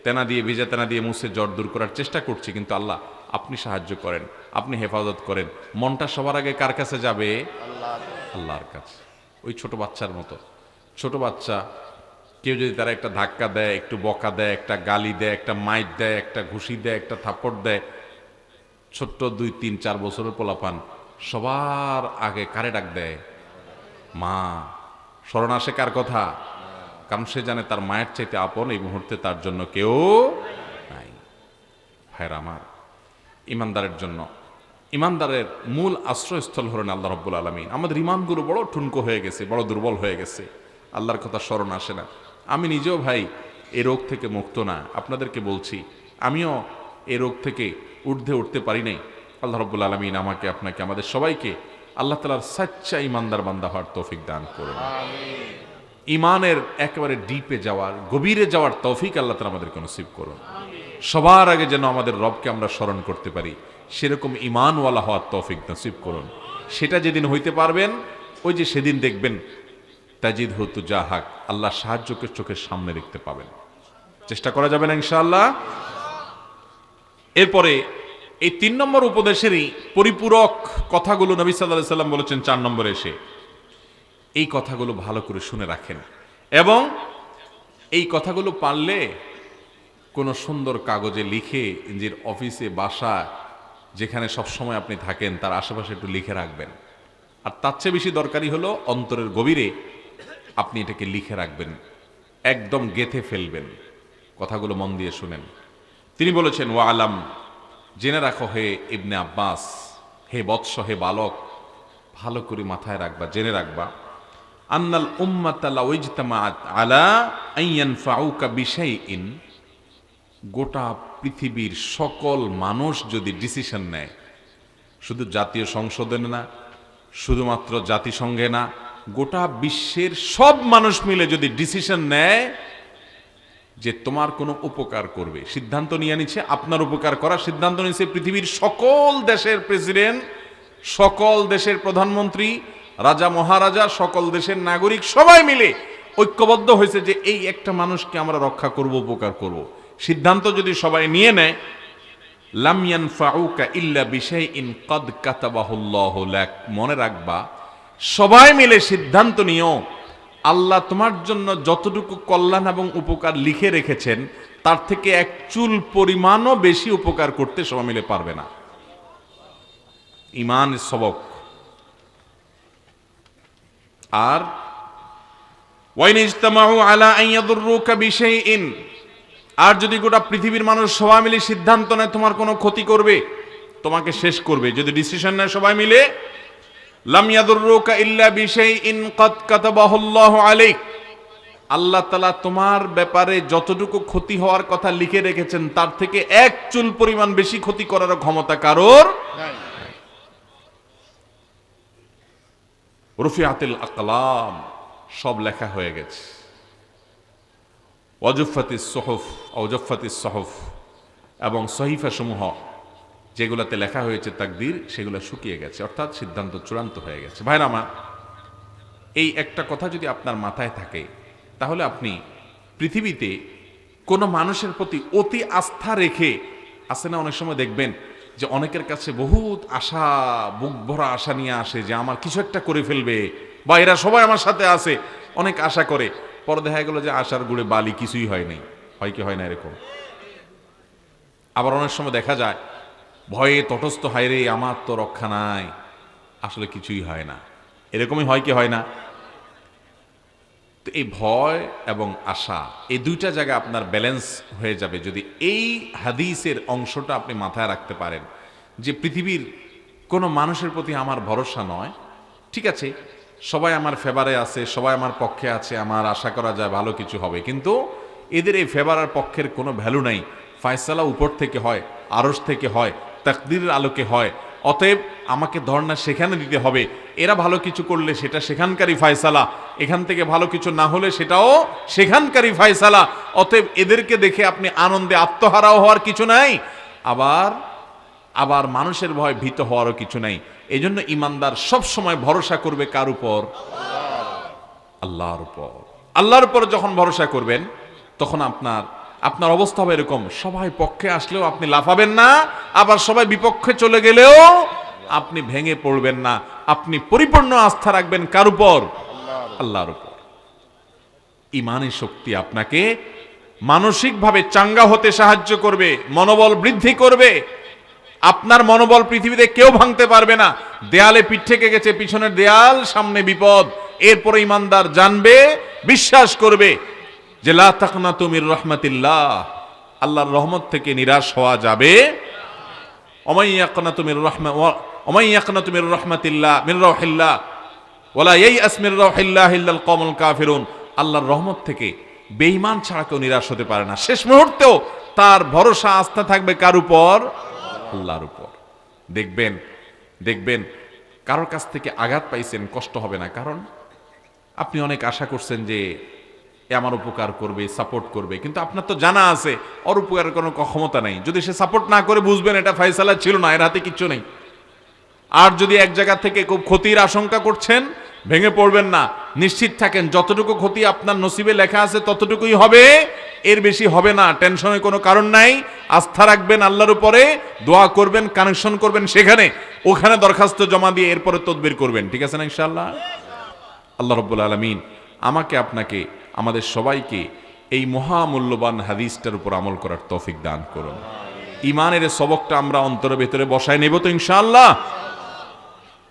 তেনা দিয়ে, ভিজা তেনা দিয়ে মুছে জ্বর দূর করার চেষ্টা করছি, কিন্তু আল্লাহ আপনি সাহায্য করেন, আপনি হেফাজত করেন। মনটা সবার আগে কার কাছে যাবে? আল্লাহর কাছে। ওই ছোট বাচ্চার মতো, ছোট বাচ্চা কেউ যদি তারা একটা ধাক্কা দেয়, একটু বকা দেয়, একটা গালি দেয়, একটা মাইট দেয়, একটা ঘুষি দেয়, একটা থাপ্পড় দেয়, ছোট্ট 2, 3, 4 বছরের পোলাপান সবার আগে কারে ডাক দেয়? মা। স্মরণ আসে কার কথা? কারণ সে জানে তার মায়ের চাইতে আপন এই মুহূর্তে তার জন্য কেউ নাই। ভাইরা আমার, ইমানদারের জন্য, ইমানদারের মূল আশ্রয়স্থল হলেন আল্লাহ রাব্বুল আলামিন। আমাদের ইমানগুলো বড় ঠুনকো হয়ে গেছে, বড় দুর্বল হয়ে গেছে, আল্লাহর কথা স্মরণ আসে না। আমি নিজেও ভাই এই রোগ থেকে মুক্ত না, আপনাদেরকে বলছি আমিও এই রোগ থেকে ঊর্ধ্বে উঠতে পারি নাই। আল্লাহ রাব্বুল আলামিন আমাকে, আপনাকে, আমাদের সবাইকে আল্লাহ তাআলার সাচ্চা ইমানদার বান্দা হওয়ার তৌফিক দান করুন। ইমানের একেবারে ডিপে যাওয়ার, গভীরে যাওয়ার তৌফিক আল্লাহ তাআলা আমাদেরকে নসিব করুন। সবার আগে যেন আমাদের রবকে আমরা স্মরণ করতে পারি, সেরকম ইমানওয়ালা হওয়ার তৌফিক নসিব করুন। সেটা যেদিন হইতে পারবেন, ওই যে সেদিন দেখবেন তাজিদহু তুজাহাক, আল্লাহ সাহায্যকে চোখের সামনে দেখতে পাবেন। চেষ্টা করা যাবে না ইনশাআল্লাহ? এরপরে এই 3 নম্বর উপদেশেরই পরিপূরক কথাগুলো নবী সাল্লাল্লাহু আলাইহি সাল্লাম বলেছেন 4 নম্বরে এসে। এই কথাগুলো ভালো করে শুনে রাখেন, এবং এই কথাগুলো পারলে কোনো সুন্দর কাগজে লিখে নিজের অফিসে, বাসা, যেখানে সবসময় আপনি থাকেন তার আশেপাশে একটু লিখে রাখবেন। আর তার চেয়ে বেশি দরকারি হলো অন্তরের গভীরে আপনি এটাকে লিখে রাখবেন, একদম গেঁথে ফেলবেন। কথাগুলো মন দিয়ে শুনেন। তিনি বলেছেন, ওয়া আলাম জেনে রাখো হে ইবনে আব্বাস, হে বৎস, হে বালক, ভালো করে মাথায় রাখবা, জেনে রাখবা, আন্নাল উম্মাতা লাউ ইজতামাআত আলা আন ইয়ানফাউকা বিশাইইন, গোটা পৃথিবীর সকল মানুষ যদি ডিসিশন নেয়, শুধু জাতীয় সংসদে না, শুধুমাত্র জাতিসংঘে না, গোটা বিশ্বের সব মানুষ মিলে যদি ডিসিশন নেয় যে তোমার কোনো উপকার করবে, সিদ্ধান্ত নিয়ে নিচ্ছে আপনার উপকার করা, সিদ্ধান্ত নিচ্ছে পৃথিবীর সকল দেশের প্রেসিডেন্ট, সকল দেশের প্রধানমন্ত্রী, রাজা মহারাজা, সকল দেশের নাগরিক সবাই মিলে ঐক্যবদ্ধ হয়েছে যে এই একটা মানুষকে আমরা রক্ষা করব, উপকার করব, সিদ্ধান্ত যদি সবাই নিয়ে নেয়, লাম ইয়ানফাউকা ইল্লা বিশাইইন ক্বাদ কাতাবাহুল্লাহু লাক, মনে রাখবা সবাই মিলে সিদ্ধান্ত নিও, আল্লাহ তোমার জন্য যতটুকু কল্যাণ এবং উপকার লিখে রেখেছেন তার থেকে এক চুল পরিমাণও বেশি উপকার করতে সবাই মিলে পারবে না। ঈমান সবক। আর ওয়াইন ইজতামাউ আলা আন ইয়াদুররুকা বিশাইইন, আর যদি গোটা পৃথিবীর মানুষ সবাই মিলে সিদ্ধান্ত নেয় তোমার কোনো ক্ষতি করবে, তোমাকে শেষ করবে, যদি ডিসিশন নেয় সবাই মিলে, লাম ইয়াদুররুকা ইল্লা বিশাইইন ক্বাদ কাতাবাহুল্লাহু আলাইক, আল্লাহ তাআলা তোমার ব্যাপারে যতটুকু ক্ষতি হওয়ার কথা লিখে রেখেছেন তার থেকে এক চুল পরিমাণ বেশি ক্ষতি করার ক্ষমতা কারোর নাই। রুফিআতিল আকলাম, সব লেখা হয়ে গেছে। ওয়াজুফাতিস সুহুফ, ওয়াজুফাতিস সুহুফ, এবং সহিফা সমূহ যেগুলোতে লেখা হয়েছে তাকদীর, সেগুলো শুকিয়ে গেছে, অর্থাৎ সিদ্ধান্ত চূড়ান্ত হয়ে গেছে। ভাইরা আমার, এই একটা কথা যদি আপনার মাথায় থাকে তাহলে আপনি পৃথিবীতে কোনো মানুষের প্রতি অতি আস্থা রেখে, আসে না অনেক সময় দেখবেন যে অনেকের কাছে বহুত আশা, বুক ভরা আশা নিয়ে আসে যে আমার কিছু একটা করে ফেলবে, বা এরা সবাই আমার সাথে আছে, অনেক আশা করে, পরে দেখা গেল যে আশার গুড়ে বালি, কিছুই হয় নাই। হয় কি হয় না এরকম? আবার অনেক সময় দেখা যায় ভয়ে তটস্থ, হায় রে আমার তো রক্ষা নাই, আসলে কিছুই হয় না। এরকমই হয় কি হয় না? তো এই ভয় এবং আশা, এই দুইটা জায়গায় আপনার ব্যালেন্স হয়ে যাবে যদি এই হাদিসের অংশটা আপনি মাথায় রাখতে পারেন যে পৃথিবীর কোনো মানুষের প্রতি আমার ভরসা নয়। ঠিক আছে, সবাই আমার ফেভারে আছে, সবাই আমার পক্ষে আছে, আমার আশা করা যায় ভালো কিছু হবে, কিন্তু এদের এই ফেভার আর পক্ষের কোনো ভ্যালু নাই। ফায়সালা উপর থেকে হয়, আরশ থেকে হয়, তাকদীরের আলোকে হয়, অতএব আমাকে ধর্ণা সেখানে দিতে হবে। এরা ভালো কিছু করলে সেটা সেখানকারই ফায়সালা, এখান থেকে ভালো কিছু না হলে সেটাও সেখানকারই ফায়সালা। অতএব এদেরকে দেখে আপনি আনন্দে আত্মহারাও হওয়ার কিছু নাই, আবার আবার মানুষের ভয় ভীত হওয়ারও কিছু নাই। এই জন্য ইমানদার সব সময় ভরসা করবে কার উপর? আল্লাহর উপর। আল্লাহর উপর যখন ভরসা করবেন তখন আপনার অবস্থা হবে এরকম, সবাই পক্ষে আসলেও আপনি লাফাবেন না, আবার সবাই বিপক্ষে চলে গেলেও আপনি ভেঙে পড়বেন না। আপনি পরিপূর্ণ আস্থা রাখবেন কার উপর? আল্লাহর উপর। ঈমানের শক্তি আপনাকে মানসিকভাবে চাঙ্গা হতে সাহায্য করবে, মনোবল বৃদ্ধি করবে। আপনার মনোবল পৃথিবীতে কেউ ভাঙতে পারবে না। দেয়ালে পিঠ থেকে গেছে, পিছনের দেয়াল, সামনে বিপদ, এরপরে ইমানদার জানবে, বিশ্বাস করবে যে লা তাকনাতু মির রাহমাতিল্লাহ, আল্লাহর রহমত থেকে নিরাশ হওয়া যাবে। ওমাই ইয়াকনাতু মির রাহমাতিল্লাহ মির রাহিল্লাহ ওয়ালা ইয়াইআস মির রাহিল্লাহ ইল্লাল কওমুল কাফিরুন, আল্লাহর রহমত থেকে বেঈমান ছাড়া কেউ নিরাশ হতে পারে না। শেষ মুহূর্তেও তার ভরসা আস্থা থাকবে কার উপর? আল্লাহর উপর। দেখবেন কারোর কাছ থেকে আঘাত পাইছেন, কষ্ট হবে না, কারণ আপনি অনেক আশা করছেন যে এ আমার উপকার করবে, সাপোর্ট করবে, কিন্তু আপনার তো জানা আছে ওর উপকারের কোনো ক্ষমতা নাই। যদি সে সাপোর্ট না করে বুঝবেন এটা ফায়সালা ছিল না, এর হাতে কিচ্ছু নেই। আর যদি এক জায়গা থেকে খুব ক্ষতির আশঙ্কা করছেন, ভেঙে পড়বেন না, নিশ্চিত থাকেন যতটুকু ক্ষতি আপনার নসিবে লেখা আছে ততটুকুই হবে, এর বেশি হবে না। টেনশনের কোনো কারণ নাই। আস্থা রাখবেন আল্লাহর উপরে, দোয়া করবেন, কানেকশন করবেন সেখানে, ওখানে দরখাস্ত জমা দিয়ে এরপরে তদবির করবেন। ঠিক আছে না ইনশাআল্লাহ? আল্লাহ রাব্বুল আলামিন আমাকে, আপনাকে, আমাদের সবাইকে এই মহামূল্যবান হাদিসটার উপর আমল করার তৌফিক দান করুন। ঈমানের সবকটা আমরা অন্তরের ভেতরে বসায় নেব তো ইনশাআল্লাহ।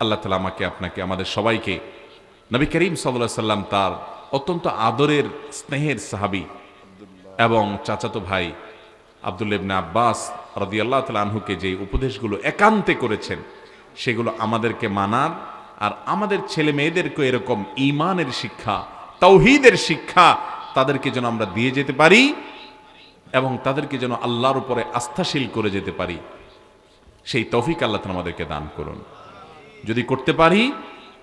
আল্লাহ তাআলা আমাকে, আপনাকে, আমাদের সবাইকে নবী করিম সাল্লাল্লাহু আলাইহি সাল্লাম তার অত্যন্ত আদরের স্নেহের সাহাবী এবং চাচাতো ভাই আব্দুল্লাহ ইবনে আব্বাস রাদিয়াল্লাহু তাআলা আনহুকে যে উপদেশগুলো একান্তে করেছেন সেগুলো আমাদেরকে মানার, আর আমাদের ছেলে মেয়েদেরকে এরকম ঈমানের শিক্ষা, তাওহীদের শিক্ষা তাদেরকে যেন আমরা দিয়ে যেতে পারি এবং তাদেরকে যেন আল্লাহর উপরে আস্থাশীল করে যেতে পারি, সেই তৌফিক আল্লাহ তাআলা আমাদেরকে দান করুন। যদি করতে পারি,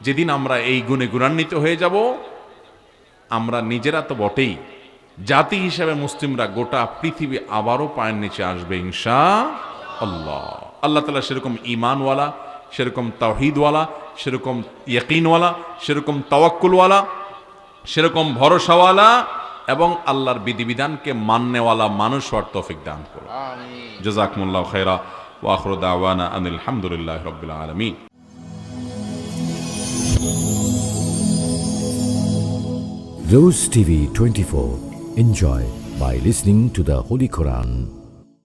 যেদিন আমরা এই গুণে গুণান্বিত হয়ে যাব, আমরা নিজেরা তো বটেই, জাতি হিসেবে মুসলিমরা গোটা পৃথিবী আবারও পায়ের নিচে আসবে ইনশাআল্লাহ। আল্লাহ তাআলা সেরকম ঈমানওয়ালা, সেরকম তাওহীদওয়ালা, সেরকম ইয়াকিনওয়ালা, সেরকম তাওয়াক্কুলওয়ালা, সেরকম ভরসাওয়ালা এবং আল্লাহর বিধিবিধানকে মাননেওয়ালা মানুষ হওয়ার তৌফিক দান করুন। জাযাকুমুল্লাহু খায়রা ওয়া আখিরু দাওয়ানা আনিল হামদুলিল্লাহি রাব্বিল আলামিন। Rose TV 24. Enjoy by listening to the Holy Quran.